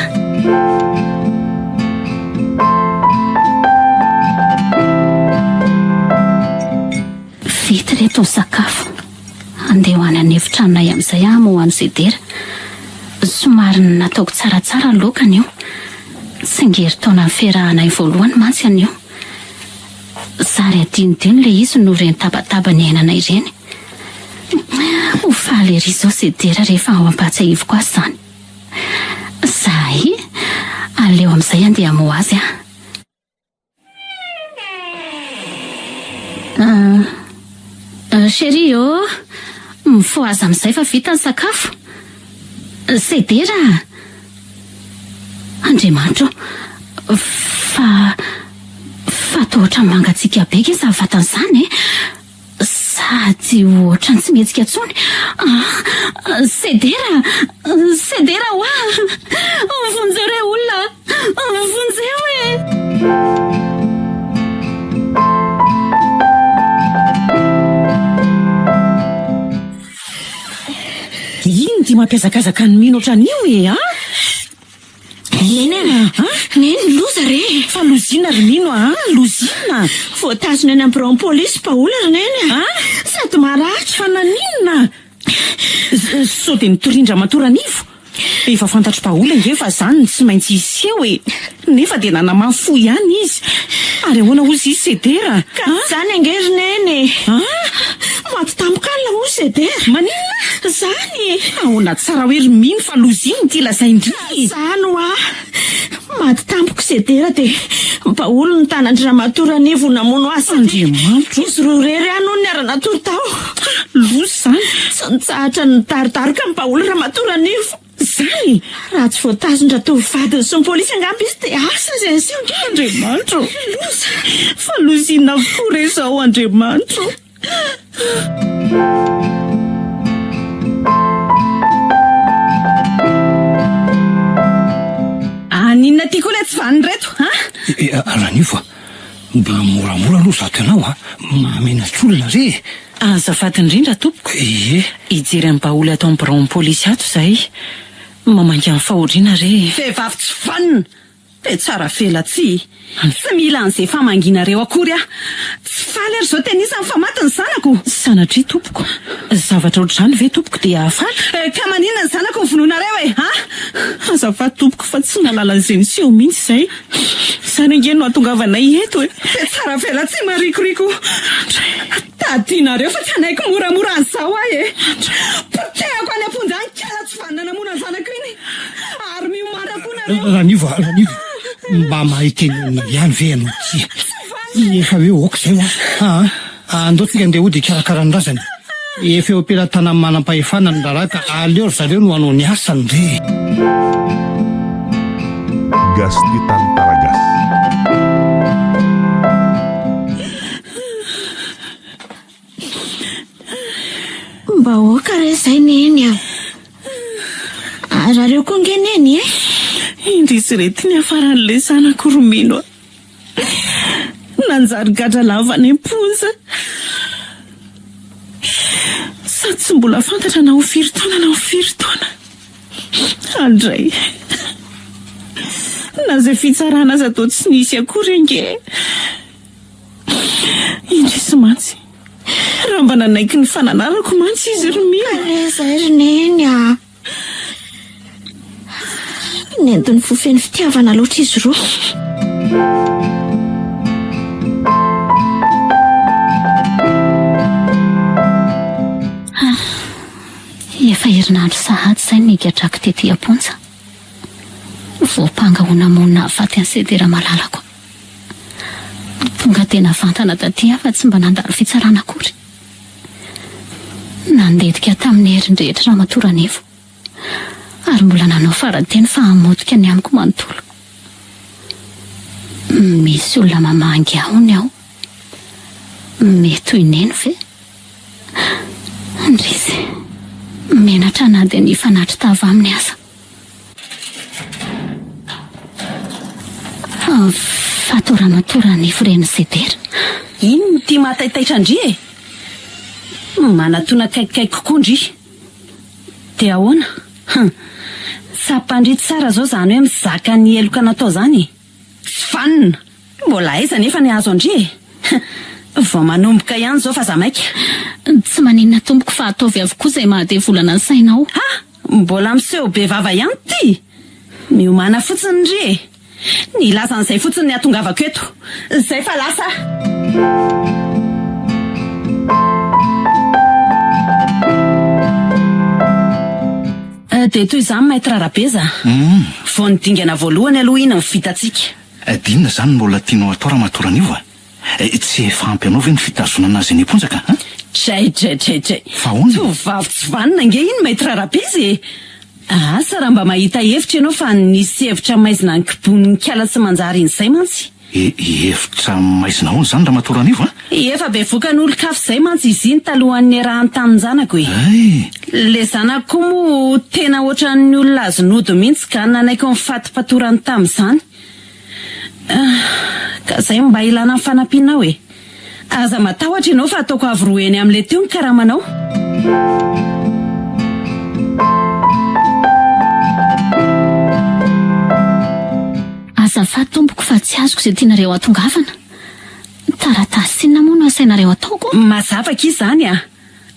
Vita reto ny sakafo. Andeha ho any anefitranonay amin'izay mo ho any Zedera. Somary nataoko tsaratsara ny lokany io. Tsingery taona ny fiarahanay voalohany mantsy anio. Sary adinodino le izy no reny tabataba ny ainanay ireny. Ho faly ery izao Zedera rehefa ao ampatsahivy koa izany. Zahay aleo amin'izay andeha mo azy Chérie, mifoha aza amin'izay fa vita ny sakafo. Zedera, Andriamanitro, fa tohatra mangatsika be ke sa vatan'izany sady ohatrany tsy mihetsika tsony. Zedera hoa, vonjeo olona, vonjeo Ino ty mampiazakazaka ny mino ohatran'io Neny loza re. Fa lozina ry mino lozina. Voatazona any amin'ny bureau polisy Paola ry neny. Sady maratra. Fa naninona? Sao dia nitorindra matoranivo. Efa fantatro Paola nge fa zany tsy maintsy iseho nefa dia nanamafo ihany izy. Ary ahoana ozy izy Zedera? Ka zany angery neny. Maty tampoka la ozy Zedera. Maninona? Zany. Ahoana tsara hoe ry mino fa loziny ty lazaindry. Zany maty tampoka Zedera dia Paola ny tanandry Ramatoranivo namono azy. Andriamanitro. Izy roa rery ano ny aranatoro tao. Lozy zany. Tsy nitsahatra ny taritarika ny Paola Ramatoranivo. Zany raha tsy voatazondra tovovadiny sy ny polisy angamba izy dia asa izay aseho. Andriamanitro. Loza. Fa lozina avokoa re zao Andriamanitro. Ninona ty koa le tsy vaniny reto Ranio mba moramora aloha zato ianao mamenatr'olona re. Azafady indrindra tompoko. Ijery amin'ny Paola atao amin'ny bureau polisy ato zahay. Mamangy amin'ny fahoriana re. Vehivavy tsy vanina dia tsara felatsy. Tsy mila an'izay famanginareo akory tsy faly ary zao tenisany fa maty ny zanako. Sanatria tompoko. Zavatra ohatr'izany ve tompoko dia faly? Ka maninona ny zanako ny vonoanareo Azafady tompoko fa tsy nalala an'izay niseho mihitsy izay. Zany ange no ahatongavanay eto dia tsara felatsy marikoriko. Tadianareo fa tsy anaiko moramora an'izao potehako any amponja any kala tsy vanina namona ny zanako iny. Ary miomana koa nareo. Ranivo mba mahitenona ihany ve ianao ty? Efa hoe oka izay andao tsika andeha hody karakara ny razany. Efa eo am-pelatana manam-pahefana ny raharaha ka aleo ry zareo no hanao ny asany re. Gasti Tantaragas. Mba oka re izay neny zareo koa nge neny Indrisy rety ny afaran'ilay zanako romino nanjary gadra lava ny amponja. Sady tsy mbola fantatra na ho firy taona. Andray na zay fitsarana aza atao tsy nisy akory nge. Indrisy mantsy raha mba nanaiky ny fananarako mantsy izy romino. Zay ry neny nentiny fofeny fitiavana loatra izy roa. Efa herinandro sahady izay nigadrako tety amponja. Voapanga ho namonina afaty an'i Zedera malalako. Tonga tena vantana taty fa tsy mba nandalo fitsarana akory. Nandetika tamin'ny herin-drehetra Ramatoranivo. Ary mbola nanao farateny fa hamotika ny amiko manontolo. Misy olona mamangy ahony aho. Mety ho ineny ve? Andrisy, menatra na dia ny fanatry tava amin'ny asa. Fatoramatoranifo reny Sedera. Ino no tia mahataitaitra ndry e? Manatona kaikikaiky kokoa ndry. Dia ahoana? Sampandry tsara zao zany hoe mizaka ny eloka natao zany. Tsy fanina. Mbola aiza nefa ny azo andry e? Vao manomboka ihany zao fa za maika. Tsy maninona tompoko fa ataovy avokoa izay mahadevolana ny sainao. Mbola miseho be vava ihany ty. Miomana fotsiny ndry e. Ny lasan'izay fotsiny ny atongavako eto. Zay fa lasa. Dia toy izany maître Rabeza. Vao nidingana voalohany aloha iny ny vitatsika. Dinona zany mbola tianao atao raha matoran'io tsy efa ampy anao ve ny fitazonana azy ny ponjaka? Tray. Fa hono? Tovavy tsy vanina nge iny maître Rabeza e. Asa raha mba mahita hevitra ianao fa nisy hevitra maizina ny kibon'ny kiala sy manjary in'izay mantsy. Hevitra maizina hono zany raha matoran'io? Efa be vokan'olo-kafo izay mantsy izy iny talohan'ny arahany tamin'ny zanako e. Le zanako moa tena ohatran'ny olona azon'ody mihitsy ka nanaiko ny fatipatorany tamin'izany. Ka izay mba ilana ny fanampianao e. Aza matahotra ianao fa ataoko avy roeny amin'le teo ny karamanao. Azafady tompoko fa tsy azoko izay tianareo atongavana. Taratasy inona moa no asainareo ataoko? Mazavaka izany a.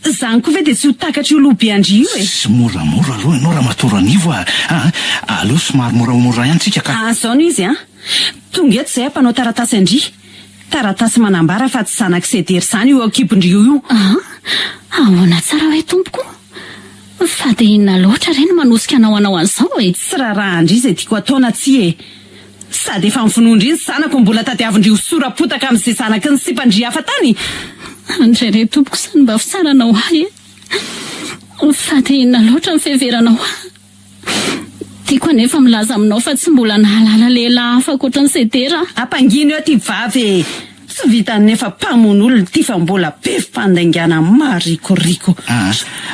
Zany koa ve dia tsy ho takatra io lobe andry io e. Sy moramora aloha ianao raha matoran'io aleo somary moramora ihany tsika ka. Zao no izy a. Tonga eto izay ampanao taratasy andry. Taratasy manambara fa tsy zanak' Sedera izany io akibondrio io. Ahoana tsara hoe tompoko? Fa dia inona loatra ireny manosika anao an'izao e? Tsy raha andry izay tiako ataona tsi e. Sady efa mivonoandry iny zanako mbola tadiavindrio sora-potaka amin'izay zanaky ny sipandry hafa tany. Andrere tompoko izany mba fisaranao ahy e. Fa dia inona loatra ny fiheveranao ahy? Tiako anefa milaza aminao fa tsy mbola nahalala lehilahy hafa ankoatran'ny Sedera. Ampangino eo ty vavy. Tsy vitany nefa mpamon'olona ty fa mbola be fandaingana marikoriko.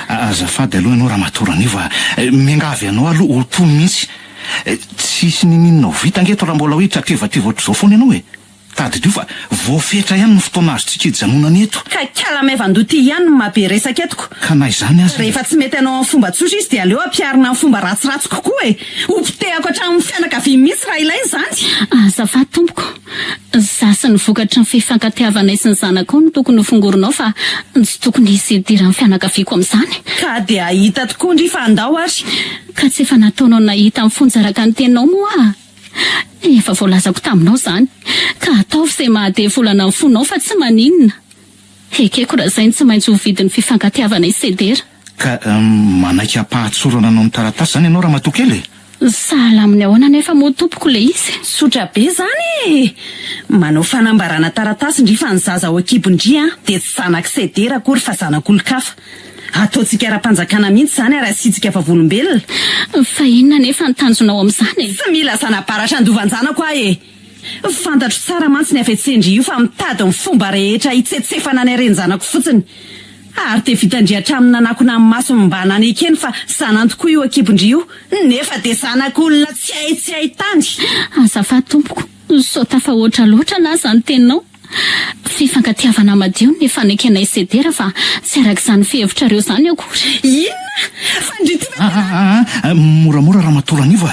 Azafady aloha ianao raha matoran'io miangavy anao aloha ho toy mihitsy. Tsisy nininona ho vita angeto raha mbola hoe tratrevatra ohatr'izao foana ianao e. Tadidio fa voafetra ihany ny fotoana azo tsikidy janonana eto. Ka kalamaivandro ty ihany no mahabe resaka etoko. Ka na izany azy. Rehefa tsy mety anao amin'ny fomba tsotra izy dia aleo ampiarina amin'ny fomba ratsiratsy kokoa e. Ompitehako hatramin'ny fianakaviana mihitsy raha ilainy izany. Azafady tompoko. Za sy ny vokatry ny fifankatiavanay sy ny zanako no tokony ho fongorinao fa tsy tokony hisy idiran'ny fianakaviako amin'izany. Ka dia hita tokoa ndry fa andao ary. Ka tsy efa nataonao nahita amin'ny fonjaraka ny teninao moa efa voalazako taminao zany ka ataovy izay mahadevolana ny fonao fa tsy maninona. Ekeko raha izay tsy maintsy ho vidin'ny fifankatiavanay Sedera. Ka manaiky ampahatsorana anao ny taratasy zany ianao raha matokely? Sahala amin'ny ahoana nefa moa tompoko le izy. Sotra be zany e. Manao fanambarana taratasy ndry fa ny zaza ao akibondry dia tsy zanak' Sedera akory fa zanak'olon-kafa. Ataontsika ara-panjakana mihitsy zany raha sitsika fa volombelona. Fa inona nefa ny tanjonao amin'izany e? Tsy mila zana-baratra andovanjanako ahy e. Fantatro tsara mantsy ny avetsendry io fa mitady ny fomba rehetra hitsetsefana ny arenjanako fotsiny. Ary te vitandry hatramin'ny nanakona amin'ny maso mba nanekeny fa zanany tokoa io akibondry io nefa dia zanak'olona tsy hay tany. Azafady tompoko, sao tafa oatra loatra na zany teninao. Fifankatiavana madio ny fanekenay Sedera fa tsy arak'izany fihevitra reo zany akory. Inona? Moramora raha matoran'io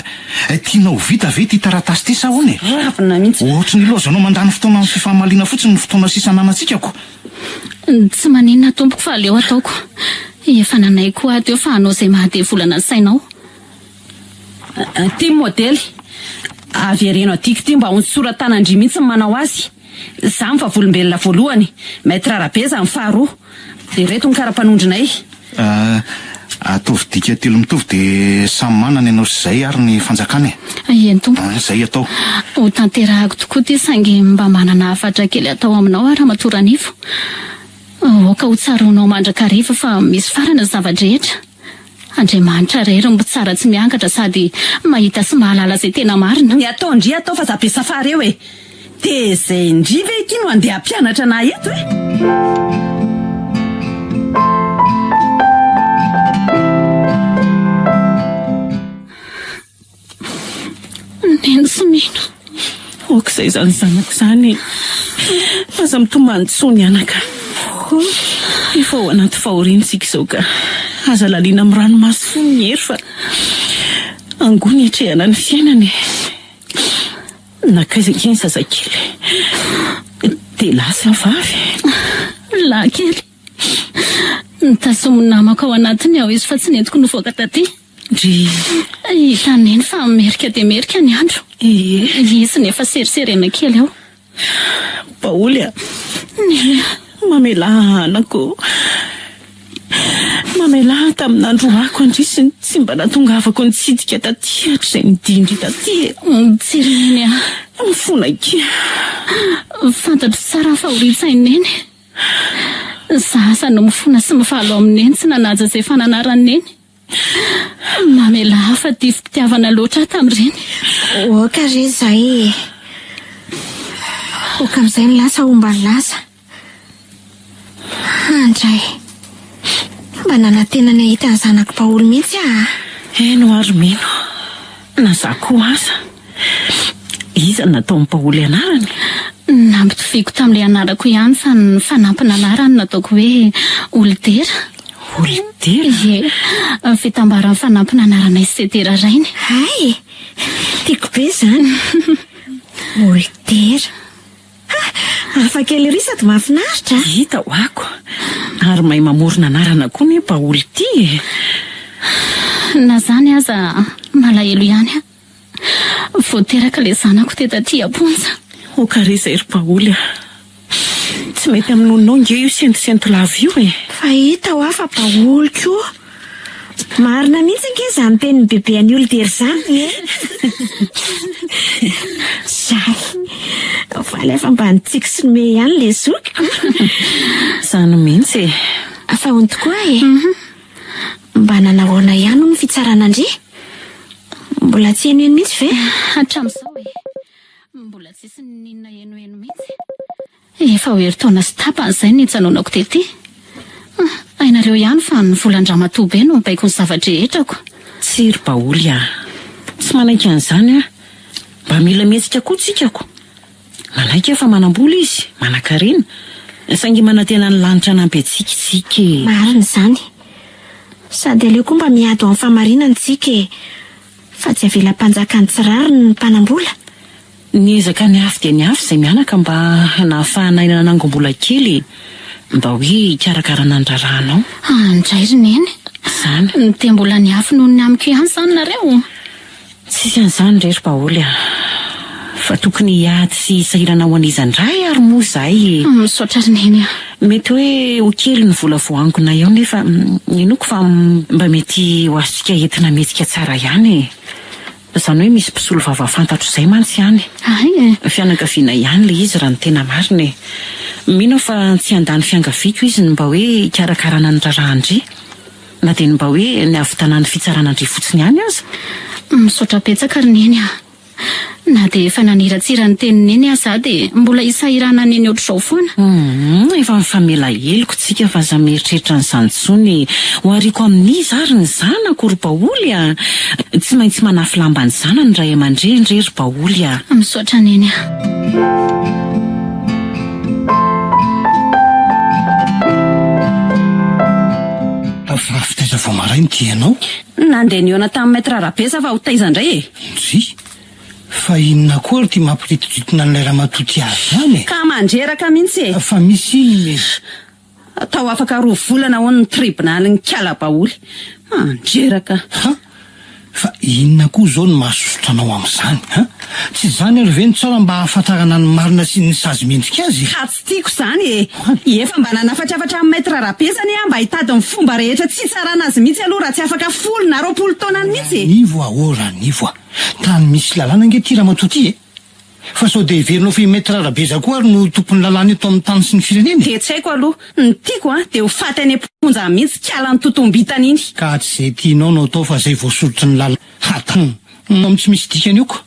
tianao vita ve ty taratasy ty sa hono e? Ravina mihitsy. Ohatry ny lozanao mandany fotoana amin'ny fifahamaliana fotsiny ny fotoana sisa nanantsika. Tsy maninona tompoko fa aleo ataoko. Efa nanay koa ato eo fa hanao izay mahadevolana ny sainao. Ty modely avy areno atiky ty mba ho soratanandry mihitsy manao azy. Za fa volombelona voalohany, maître Rabeza ny faharoa. Dia reto ny kara-panondrinay. Ataovy dika telo mitovy dia samy manana ianao sy izay ary ny fanjakany. Eny tompoko. Izay atao. Ho tanterahako tokoa ty saingy mba manana hafatra kely atao aminao raha matoran'ifo. Oka ho tsaronao mandrakariva fa misy farana zavadrehetra. Andriamanitra rery mbo tsara tsy miankatra sady mahita sy mahalala izay tena marina. Ny atao ndry atao fa zabe safary eo e. Dia izay ndry ve kino andeha ampianatra na eto e? Neny sy mino. izay zany zanako zany aza mitomanytsoa ny anaka efa ao anaty fahoriantsika izao ka aza laliana amin'ny ranomasy fo ny hery fa angony hatrehana ny fiainany nakaizaka iny zazakely dia lasa vavy lahy kely nitasomy namako ao anatiny ao izy fa tsy nentiko novoaka taty ndry hitaneny fa merika dia merika ny andro izy nefa seriserena kely ao Paoly mamela anako mamela tamin'andro ako andrisiny tsy mba natongavako nitsidika taty hatr'izay nidindry taty tsirineny mifona kia fantatro tsara fahoritsaineny zasa no mifona sy mifalo amineny tsy nanaja izay fananaraneny mamela fa tia fitiavana loatra tamin'ireny oka re zay oka amin'izay ny lasa omba ny lasa andray mba nanatenany ahita ny zanako Paoly mihitsy eno aromeno na za koa aza iza natao Paoly anarany nampitoviako tamin'ilay anarako ihany fa ny fanampina anarany nataoko hoe Olidera fitambaran'ny fanampina anarana Isetera rainy ay tiako be zany Olidera hafa kely ry sady mahafinaritra hita ho ako ary mahay mamorona anarana koa ny Paoly ty na zany aza malahelo ihany voateraka le zanako tetaty aponja okare zay ry Paoly tsy mety amin'nonao nge io sentisento lava io fa hita ho afa Paoly koa marina mihitsy nge zany tenin'ny bebe any Olidera zany zay valy afa mba nitsiko sy nome ihany le zokiko zany mihitsy afa hony tokoa mba nanahoana ihany ny fitsarana andre mbola tsy eno eno mihitsy ve hatramin'izao mbola tsisy ninona enoeno mihitsy efa hoeri-taona sy tapan'izay nitsanoanako tety ainareo ihany fa ny volan-dramatoa no mibaiko ny zavatra rehetrako tsy ry Paoly tsy manaiky an'izany mba mila mihetsika koa tsikako malaika fa manambola izy manan-karena saingy manantena ny lanitra nampetsika marina zany sady aleo koa mba miado amin'ny famarinana tsika fa tsy avela-panjaka ny tsirary ny mpanambola niezaka ny afy dia ny afy izay mianaka mba nahafahana nanangom-bola kely mba hoe hikarakarana ny raranao andray rineny zany ny te-mbola ny afy noho ny amiko ihany zany nareo tsisy an'izany rery Paoly fa tokony hiady sy sahirana ho an'izany ray ary moa zay misaotra rineny mety hoe ho kely ny vola voangona eo nefa inoko fa mba mety ho azontsika entina metsika tsara ihany zany hoe misy mpisolo vava fantatro izay mantsy ihany fianakaviana ihany le izy raha ny tena marina mino fa tsy andany fiangaviako izy ny mba hoe hikarakarana ny rarahandry na dia ny mba hoe ny avitanany fitsaranandry fotsiny ihany aza misaotra petsaka rineny na dia efa naniratsira ny tenineny aza dia mbola hisahirana neny ohatr'izao foana efa mifamela heloko tsika fa za mieritreritra ny zantsony ho ariko amin'izy ary ny zanako ry Paoly tsy maintsy manafy lamba ny zanany ray aman-dreny ry Paoly misaotra neny fitaiza vao marainy ty ianao nandeha ny ona tamin'ny maître Rabesa fa ho taiza indray sy fa inona koa ry ty mampiritiditina n'ilay ramatoa ty azy zany ka mandreraka mihitsy fa misy iny atao afaka 2 volana ho ny tribonaly ny Kala Paoly mandreraka fa inona koa zao ny mahasosotranao amin'izany tsy zany ary ve ny tsara mba hahafantarana ny marina sy ny sazy mendrika azy ka tsy tiako zany efa mba nanafatrafatra amin'ny maître Rabesany mba hitady ny fomba rehetra tsy tsarana azy mihitsy aloha raha tsy afaka 10 na 20 taonany mihitsy nivo nivo tany misy lalàna nge ty ramatoa ty fa sao dia heverinao fa maître Rabesa koa ary no tompon'ny lalàna eto amin'ny tany sy ny firenena dia tsy haiko aloha ny tiako dia ho faty any amponja mihitsy Kala ny totombitany iny ka tsy izay tianao no atao fa izay voasorotry ny lalàna amin'ny tsy misy dikany io ko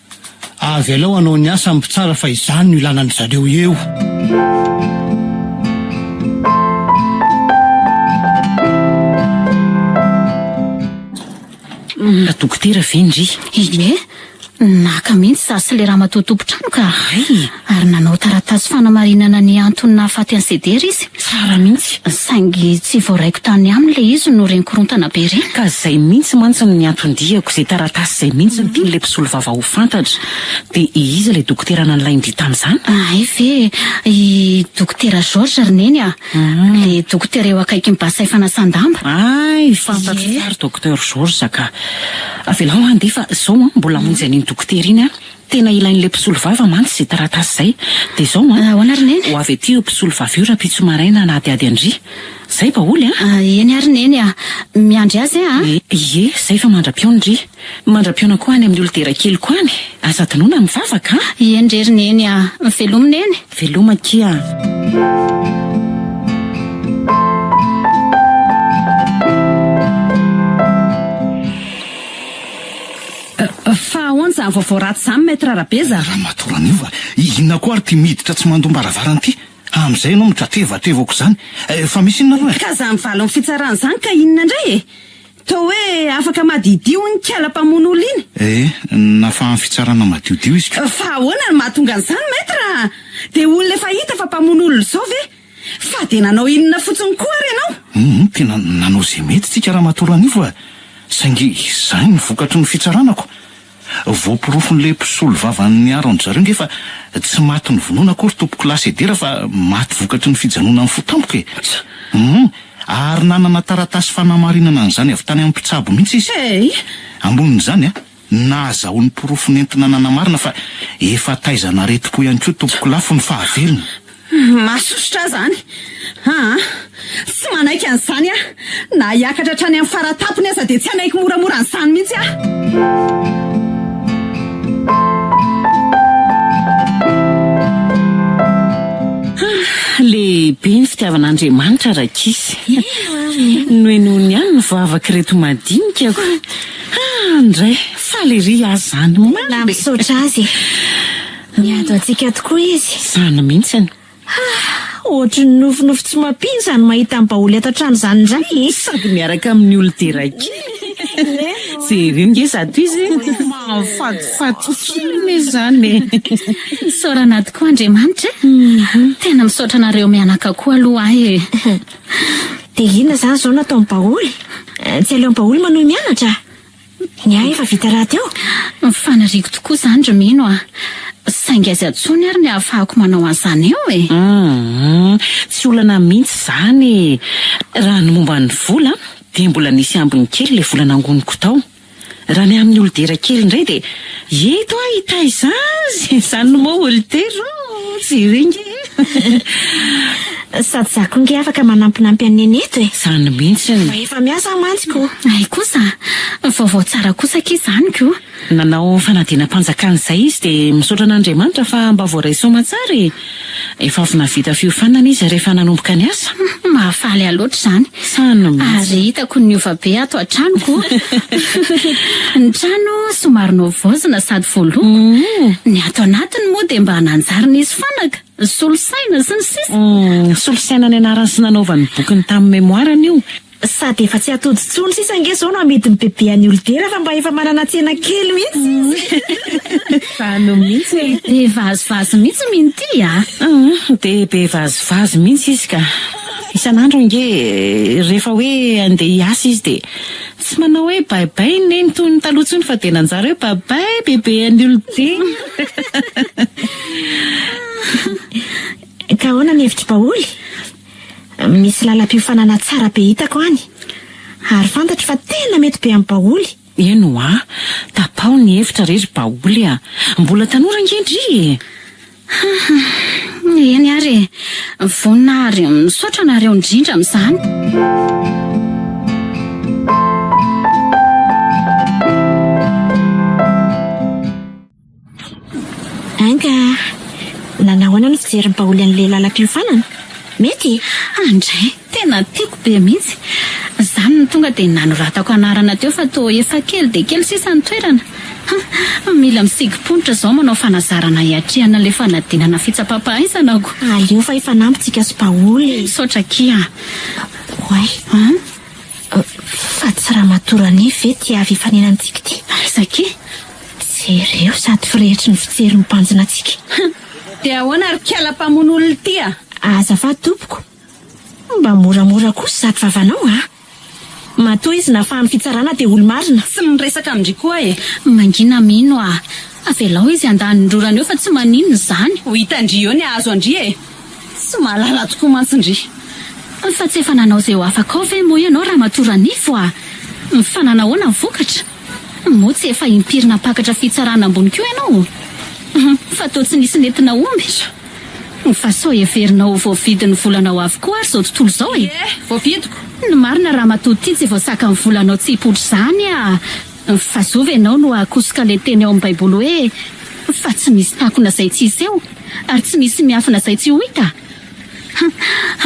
avy alao anao ny asa mpitsara fa izany no ilanany zareo eo dokotera ve ndry naka mihitsy za sy le raha matotompotrano ka ary nanao taratasy fanamarinana ny antony nahafaty an'izay dera izy. Tsara mihitsy. Saingy tsy voaraiko tany aminy le izy no renkorontana be reny. Ka zay mihitsy mantsy ny antondiako izay taratasy zay mihitsy ny tian'ilay mpisolo vava ho fantatra. Dia izy le dokotera nanalaindry tamin'izany. Ay ve i dokotera George rineny le dokotera eo akaiky ny basay fanasan-damba. Ay, fantatro tsara dokotera George ka avelao andefa zao mbola monjy an'iny dokotera iny tena ilain'ilay mpisolo vava mantsy izay taratasy zay. Dia zao ahoana rineny? ho avy aty io mpisolo vava io rapitso maraina na adiady andry. Zay baoly eny ary neny miandry azy Ie, zay fa mandra-piona ndry. Mandra-piona koa any amin'ny olodera kely koa any. Asa tanoana mivavaka eny ndrery neny velomina eny. Veloma kia. Fa ahoana zany vaovao raty zany maître Rabeza? Raha matoran'io inona koa ary ty miditra tsy mandombaravarana ty? Amin'izay ianao mitratevatevako zany. Fa misy inona aloha Ka za mivaly amin'ny fitsarana zany ka inona indray Toa hoe afaka madidio ny kiala-pamono olo iny? Nafa amin'ny fitsarana madiodio izy ka. Fa ahoana ny mahatonga an'izany maître? Dia olona efa hita fa mpamono olo zao ve? Fa dia nanao inona fotsiny koa ary ianao? Tena nanao zay mety tsika raha matoran'io saingy izay ny vokatry ny fitsaranako. Voaporofon'le mpisolo vava ny aron'ny zareo ngefa tsy maty ny vonoana akory tompoko lasy edera fa maty vokatry ny fijanona amin'ny fotampoka ary nanana taratasy fanamarinana an'izany avy tany amin'ny mpitsabo mihitsy izy. Ambonin'izany nahazaho ny porofo nentina nanamarina fa efa taizana reti-po ihany koa tompoko lafo ny fahavelona. Masosotra zany. Tsy manaiky an'izany na hiakatra hatrany amin'ny faratapony aza dia tsy anaiky moramora an'izany mihitsy Lehibe ny fitiavan'Andriamanitra rakisy. Noe noho ny any ny vavaka reto madinikako. Ndray falery azy zany Na misaotra azy. Miado antsika tokoa izy. Zany mihitsy. Ohatry ny nofinofy tsy mampiny zany mahita ny baoly ato an-trano zany indray. Sady miaraka amin'ny olodera kely. Jereo nge zato izy mahafatifaty kely zany. Saorana tokoa Andriamanitra. Tena misaotra anareo mianaka koa aloha Dia inona zany zao natao ny baoly? Tsy aleo ny baoly manohy mianatra? Ny efa vita raha teo. Fanariko tokoa zany Romino saingy azy atsony ary ny ahafahako manao an'izany eo Tsy olana mihitsy zany raha ny momba ny vola dia mbola nisy ambiny kely le vola nangoniko tao. Raha ny amin'ny olodera kely indray dia eto hitaiza azy zany no moa olodera jirengy Sady zako nge afaka manampinampy an'ny eto Zany mihitsy Fa efa miasa mantsiko. Ay kosa vaovao tsara kosa ke zany ko. Nanao fanadinam-panjakan'izay izy dia misaotra an'Andriamanitra fa mba voaraisoama tsara efa avy navita fiofanana izy rehefa nanomboka ny asa. Mahafaly aloatra zany. Sany mihitsy. Ary hitako ny ova be ato an-tranoko. Ny trano somary novoazina sady voaloko. Ny ato anatiny moa dia mba nanjarina izy fanaka. Solosaina sy ny sisa. Solosaina ny anarany sy nanaovany bokiny tamin'ny memoarany io. Sady efa tsy atodi-tsony sisa nge zao no amety ny bebe any olodera fa mba efa manana tsena kely mihitsy. Fano mihitsy. Be vazivazy mihitsy minty Dia be vazivazy mihitsy izy ka isan'andro nge rehefa hoe andeha hiasa izy dia tsy manao hoe baibay neny toy ny taloha tsony fa dia nanjara hoe baibay bebe any olodera. Ka ahoana ny hevitry baoly? Misy lalam-piofanana tsara be hitako any. Ary fantatro fa tena mety be amin'ny baoly. Eno tapao ny hevitra rery baoly mbola tanora ngendry. Eny ary vonina ary misaotra nareo indrindra amin'izany. Anga nanao ana no fijery ny baoly an'ilay lalam-piofanana? Mety? Andray tena tiako be mihitsy. Zany no tonga dia nanoratako anarana teo fa toa efa kely dia kely sisa ny toerana. Mila misigy-ponitra zao manao fanazarana hiatrehana ilay fanadinana fitsapam-pahaizanako. Aleo fa efa nampitsika sy baoly. Misaotra kia. Oay. Fa tsy raha matorany ve ty avy fanenantsika ty? Aiza ke? Tsy jereo sady firehetry ny fijery ny mpanjina atsika. Dia ahoana ary kiala-pamon'olona ity a? Azafady tompoko, mba moramora kosa sady vavanao a. Matoa izy na fa ny fitsarana dia olo marina. Tsy miresaka amindry koa e. Mangina mino a. Avelao izy andanindrorana eo fa tsy maninona izany. Ho hitandry eo ny azo andry e. Tsy mahalala tokoa mantsindry. Fa tsy efa nanao izay ho afaka ao ve moa ianao raha matoranifo a? Fa nanahoana ny vokatra? Moa tsy efa impirina pakatra fitsarana ambony koa ianao? Fa toa tsy nisy nentina omby. Fa sao everinao voavidin'ny volanao avokoa ary izao tontolo izao e. Voavidiko. Ny marina raha matoty tsy voasaka ny volanao tsy hipotry izany a. Fa zova ianao no akosoka ilay teny ao amin'ny baiboly hoe fa tsy misy takona izay tsy hisy eo ary tsy misy miafina izay tsy ho hita.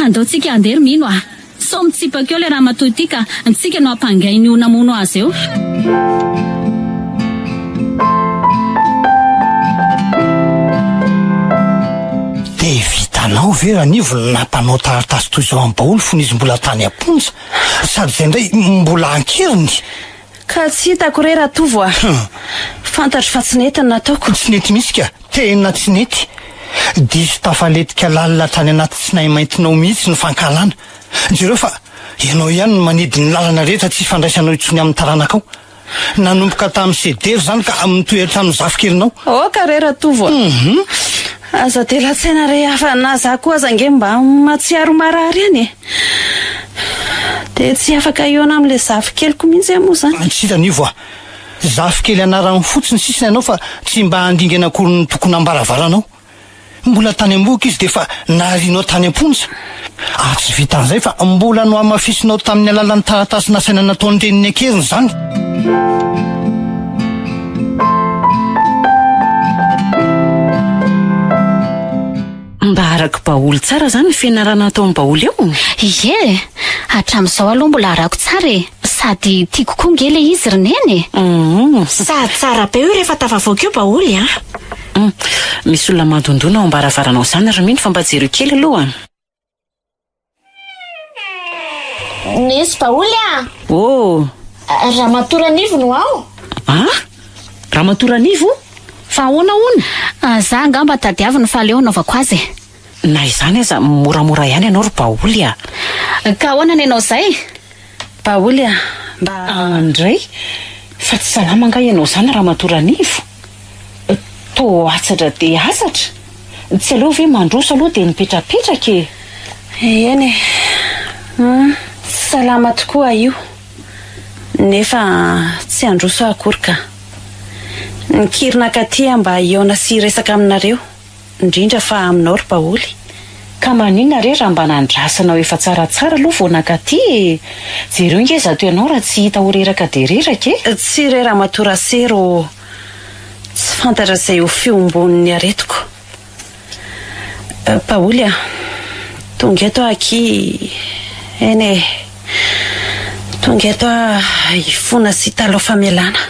Andaotsika andery mino a. Sao mitsipaka eo ilay raha matoty ka antsika no ampangainy io namono azy eo. Dia vitanao ve raha nivo nampanao taratasy toy izao amin'ny baoly fony izy mbola tany amponja sady izay indray mbola ankiriny. Ka tsy hitako re raha tovo a. Fantatro fa tsy nety nataoko. Tsy nety misy ka, tena tsy nety. Diso tafaletika lalina trany anaty tsy nahy maintinao mihitsy ny fankalana. Jereo fa ianao ihany no manidy ny lalana rehetra tsy fandraisanao itsony amin'ny taranakao. Nanomboka tamin'ny sedery izany ka amin'ny toetra amin'ny zafikerinao. Ka re raha tovo a. Aza dia latsaina re hafa na za koa aza nge mba matsiaro marary any e. Dia tsy afaka iona amin'ilay zavikeliko mihitsy moa izany. Tsy hitanivo a. Zafikely anarany fotsiny sisiny ianao fa tsy mba handingana akory ny tokony ambaravaranao. Mbola tany am-boka izy dia fa naharianao tany am-ponja. Tsy vitan'izay fa mbola no amafisinao tamin'ny alalan'ny taratasy nasaina nataon'ny reniny ankeriny izany. Mba araka baoly tsara izany ny fianarana atao amin'ny baoly eo. Ie, hatramin'izao aloha mbola arako tsara e. Sady tiako koa ngele izy roneny. Sady tsara be io rehefa tafavoaka eo baoly a. Misy olona mandondona ao ambaravarana izany ary mino fa mba jero kely aloha. Nisy baoly a. Raha matoranivo no ao. Raha matoranivo? Fa ahoana hono? Za angamba tadiavina fa aleo naovako azy. Na izany aza moramora ihany ianao ry baoly a. Ka ahoana ny ianao izay? Baoly a, mba andray fa tsy salama nga ianao izany raha matoranivo. To atsatra dia asatra. Tsy aleo ve mandroso aloha dia nipetrapetraka e. Eny e. Tsy salama tokoa io. Nefa tsy androso akory ka. Nikirina katia mba hiona sy resaka aminareo, indrindra fa aminao ry baoly. Ka maninona re raha mba nandrasanao efa tsaratsara aloha vao nakaty e. Jereo nge zato ianao raha tsy hita ho reraka dia reraka e. Tsy re raha matorasero. Tsy fantatra izay ho fiombon'ny aretiko. Baoly a, tonga eto aky. Eny e. Tonga eto hifona sy talao famelana.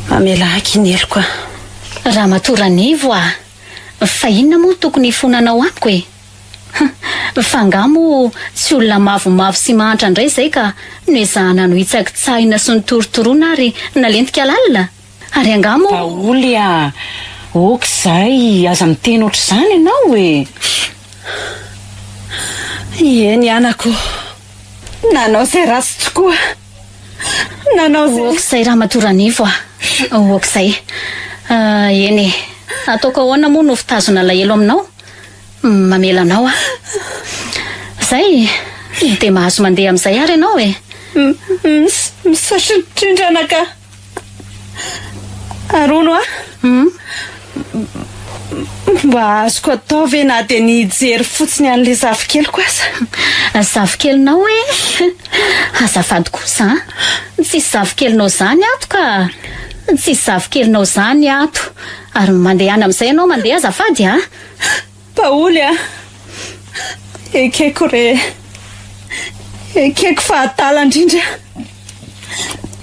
Mamela akinelo koa. Raha matoranivo a. Fa inona moa tokony hifonanao amiko e? Fa angamo tsy olona mavomavo sy mahantra indray izay ka noezahana no hitsakitsahina sy nitorotoroana ary nalentika lalina. Ary angamo baoly a, okizay aza miteny ohatr'izany ianao e. Eny anako. Nanao izay ratsy tokoa. Nanao izay. Okizay raha matoranivo a. Okizay. Eny e. Ataoko ahoana moa no fitazona lahelo aminao? Mamela anao a. Zay dia mahazo mandeha amin'izay ary ianao e. Misaotry ny trindrana ka. Arono a. Mba azoko atao ve na dia nijery fotsiny an'ilay zavikeliko aza. Zavikelinao e. Azafady kosa a. Tsisy zavikelinao izany ato ka. Tsisy zavikelinao izany ato. Ary mandeha any amin'izay ianao mandeha azafady a. Baoly a. Ekeko re. Ekeko fa atala indrindra.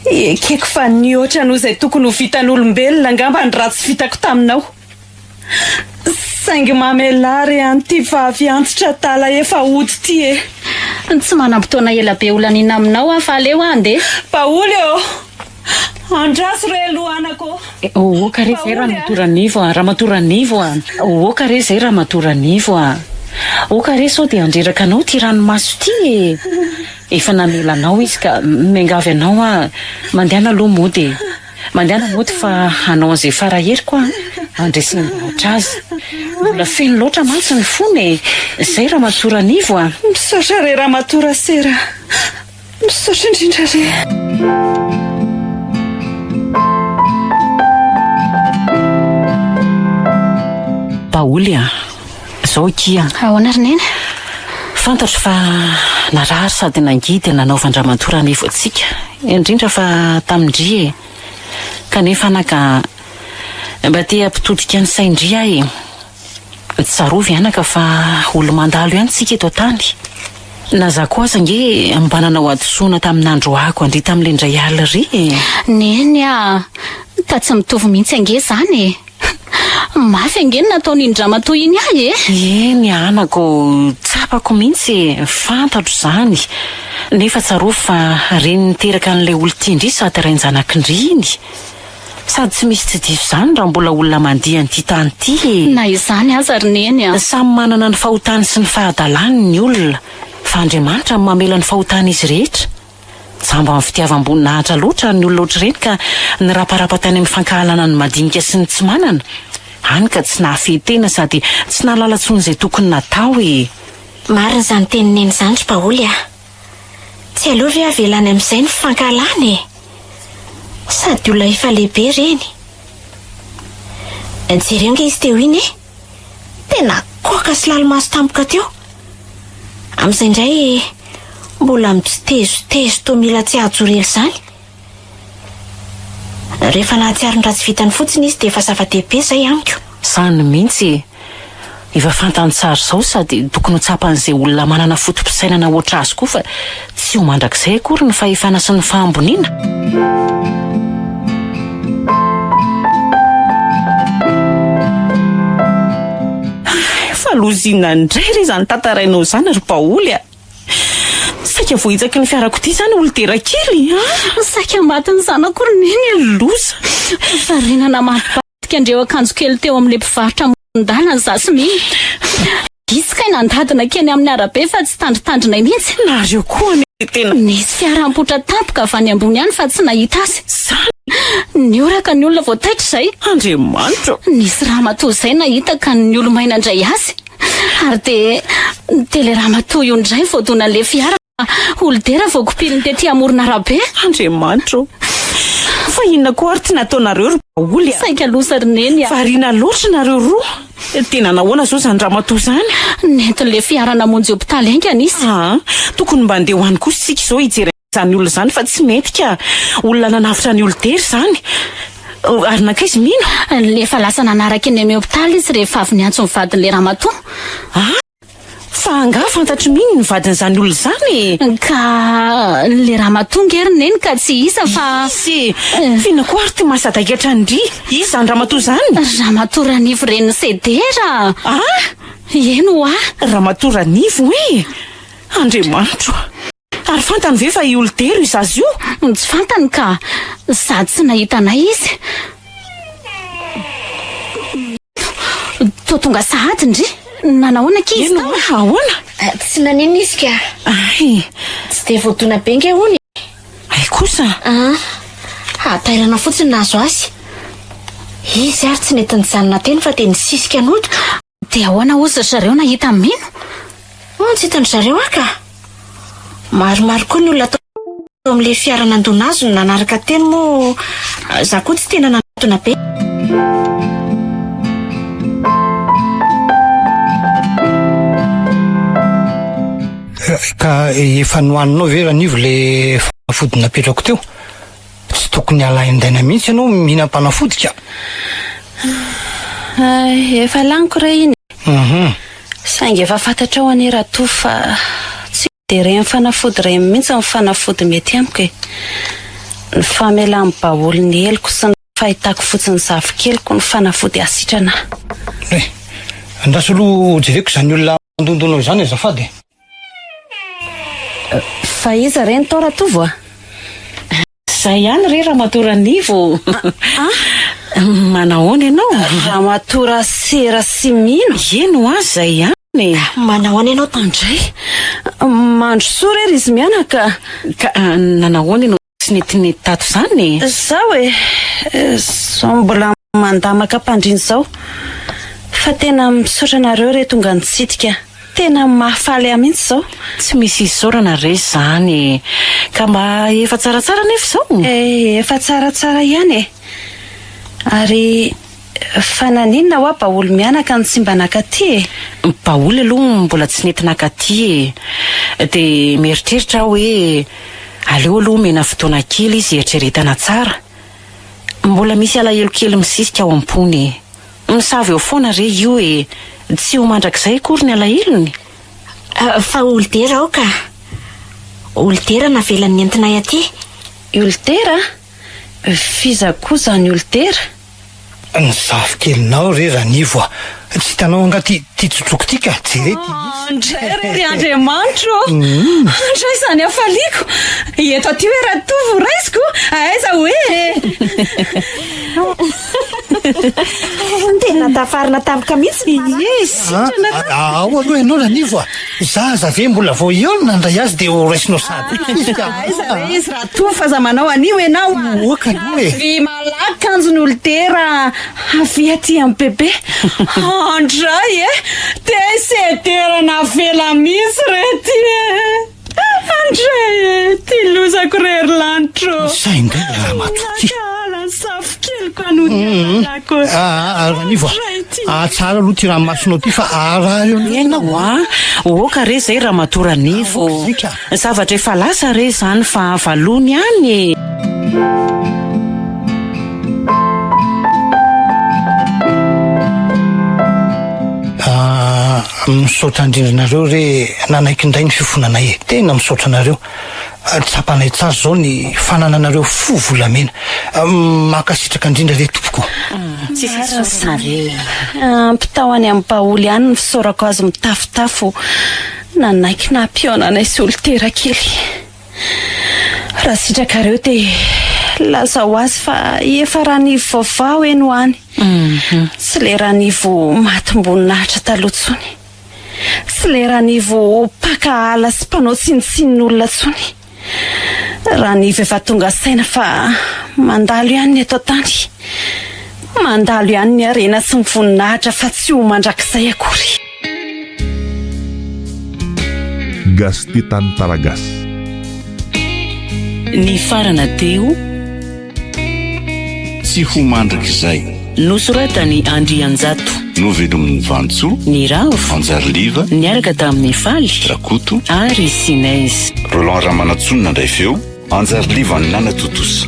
Ekeko fa nioatra noho izay tokony ho vitan'olombelona angamba ny ratsy vitako taminao. Saingy mamelary an'ity vavy antitra tala efa ody ty e. Tsy manam-potoana ela be olanina aminao a fa aleo andeha. Baoly o. Andraso re lohanako. Oka re zay Ramatoran'ivo Ramatoran'ivo oka re zay Ramatoran'ivo oka re sao dia andreraka anao ty ranomaso ty efa namelanao izy ka miangavy anao mandehana aloha mody mandehana mody fa anao an'izay farahiriko andresina bahatra azy mbola feno loatra mantsy ny fony zay Ramatoran'ivo Misaotra re Ramatora sera. Misaotra indrindra re. Paoly zao kia ahoana ry nena fantatro fa narary sady nangidy nanaovany Ramatoran'ivo antsika indrindra fa tamindri kanefa anaka mba te hampitodika ny saindri ahy tsarovy anaka fa olo mandalo ihany tsika eto tany na za koa aza nge mba nanao adisoana tamin'andro ako andry tamin'le indray alina ry neny ka tsy mitovy mihitsy ange zany mafy ange nataony iny Ramatoa iny ahy eny anako tsapako mihitsy fantatro zany nefa tsarovy fa reny niteraka an'ilay olo tiandry sady rainjanakindry iny sady tsy misy tsy diso zany raha mbola olona mandihy an'ity tany ty na izany aza ry neny samy manana ny fahotany sy ny fahadalany ny olona fa Andriamanitra mamela ny fahotany izy rehetra jamba amin'ny fitiavam-boninahitra loatra ny olona ohatr'ireny ka ny raparapa tany amin'ny fankahalana ny madinika sy ny tsy manana any ka tsy nahafehtena sady tsy nahalalantsony izay tokony natao marina zany tenineny zany ry Paoly tsy aloha ve avelany amin'izay ny fankahalany sady olona efa lehibe reny jereo nge izy teo iny tena koka sy lalomaso tampoka teo amin'izay indray mbola mitsitezotezo to mila tsy ahajorely zany rehefa nahatsiaro ny ratsy vitany fotsiny izy dia efa zava-dehibe zay amiko zany mihitsy efa fantany tsara zao sady tokony ho tsapan'izay olona manana fotom-pisainana oatra azy koa fa tsy ho mandrakizay akory ny fahefana sy ny fahamboniana Fa lozina indray re zany tantarainao zany ry Paoly saika vohitsaka ny fiarako ty zany olodera kely saika matiny zany akory neny loza farinana mampika andreo akanjo kely teo amin'le mpivarotra mondana zasy izy kay nandadina keny amin'ny arabe fa tsy tandritandrina mihitsy nareo koa tena nisy fiara-potra tampoka avy any ambony any fa tsy nahita azy ny oraka ny olona voataitra izay Andriamanitra nisy Ramatoa zay nahita ka ny olomaina indray azy ary tele Ramatoa io indray voadona le fiara olodera voakopiliny tetỳ amorona arabe Andriamanitra fa inona koa ary tsy nataonareo ry Paoly saika loza ry neny variana loatra nareo roa tena nahoana zao zany Ramatoa zany nentin'le fiara namonjy hopitaly haingana izy tokony mba andeha hoany kosa sika izao hijery zany olona zany fa tsy mety ka olona nanavitra ny olodera zany ary nakaizy mino lefa lasa nanaraka eny amin'ny hopitaly izy rehefa avy niantso ny vadin'le Ramatoa fa anga fantatry mino ny vadin'izany olona zany ka le Ramatoa ngery neny ka tsy isa fa fina koa ary ty mahasadakatra ndry izy zany Ramatoa zany Ramatoran'ivo reny sedera eno Ramatoran'ivo Andriamanitra ary fantany ve fa olodera izazy io tsy fantany ka sady tsy nahita anay izy tonga sahady ndry nanahoana kizy ahoana tsy nanino izy ka tsy dia voadona be nge hony ay kosa tairana fotsiny nahazo azy izy ary tsy nety nijanona teny fa dia nisisika noto dia ahoana ozy zareo nahita mino tsy hitany zareo aka maromaro koa ny olona tao amin'le fiara nandona azy no nanaraka teny moa za koa tsy tena nanatona be ka efa nohaninao ve Ranivo le fanafody napetrako teo tsy tokony alaindaina mihitsy ianao mihinam-panafody ka efa laniko re iny saingy efa fantatrao any rato fa tsy de re fanafody re mihitsy ny fanafody mety amiko ny famelan'ny Paoly ny eloko sy ny fahitako fotsiny zavykeliko ny fanafody asitrana andraso aloha jereko zany olona mandondonao izany azafady fa iza reny tao Ratovo Zay ihany re Ramatoranivo. Manahoana ianao? Ramatora sera sy mino. Ino azy zay ihany? Manao any ianao tandray? Mandro soa rery izy mianaka. Ka nanahoana ianao tsy netinety tato zany? Zao zao mbola mandamaka mpandriny zao. Fa tena misaotra anareo re tonga nitsidika. Tena mahafaly ahy mihitsy zao. Tsy misy isaorana re zany. Ka mba efa tsaratsara nefa zao? Efa tsaratsara ihany Ary fananinona ho baolo mianaka ny tsy mba nakaty Baolo aloha mbola tsy nety nakaty dia mieritreritra aho hoe aleo aloha mena fotoana kely izy eritreretana tsara. Mbola misy alahelo kely misisika ao am-pony. Misavy eo foana re io tsy ho mandrakizay akory ny alahelony. Fa olodera aho ka. Olodera navelan'ny entinay aty. Olodera? Fiza koa zany olodera? Ny zavy kelinao re Ranivo. Tsy hitanao angaty ty tsotroko ty ka jerety. Andray rery Andriamanitro. Andray zany afaliako. Eto aty hoe ratovo raisiko. Aiza hoe? Tena tafarina tampoka mihitsy. Ao aloha ianao Ranivo. Zaza ve mbola vao iona nandray azy dia ho raisinao sady. Aiza re izy ratovo fa za manao anio ianao. Oka aloha Avy malaky kanjony olodera. Avy aty amin'ny bebe. Andray tesederana vela misy rety Andray ty lozako rery lanitro. Sainga raha matoty. Safo keliko anodinako. Ranivo, tsara aloha ty ranomasonao ty fa araha eo Ianao oka re zay Ramatoranivo. Zavatra efa lasa re zany fa valony ihany. Misaotra indrindrinareo re nanaiky indray ny fifonanay tena misaotra anareo. Tsapanay tsara zao ny fanananareo fo volamena. Makasitraka indrindra re tompoko. Ampitao any amin'ny baoly ihany ny fisaorako azy mitafotafo. Nanaiky nampiaonanay sy olotera kely. Raha sitrakareo dia laza ho azy fa efa Ranivo vaovao eno any. Tsy le Ranivo matim-boninahitra taloha tsony. Tsy le Ranivo paka ala sy mpanao tsinotsinin'olona tsony. Ranivo efa tonga saina fa mandalo ihany ny eto tany. Mandalo ihany ny arena sy ny voninahitra fa tsy ho mandrakizay akory. Gasty Tantaragas. Ny farana teo tsy ho mandrakizay. nosoratany Andrianjato, novelomin'ny Vantsoa, ny Ravo, Anjariliva, niaraka tamin'ny Faly, Rakoto ary Sinez. Roland Ramanatsonina ndray feo, Anjariliva ny Nana Totosa.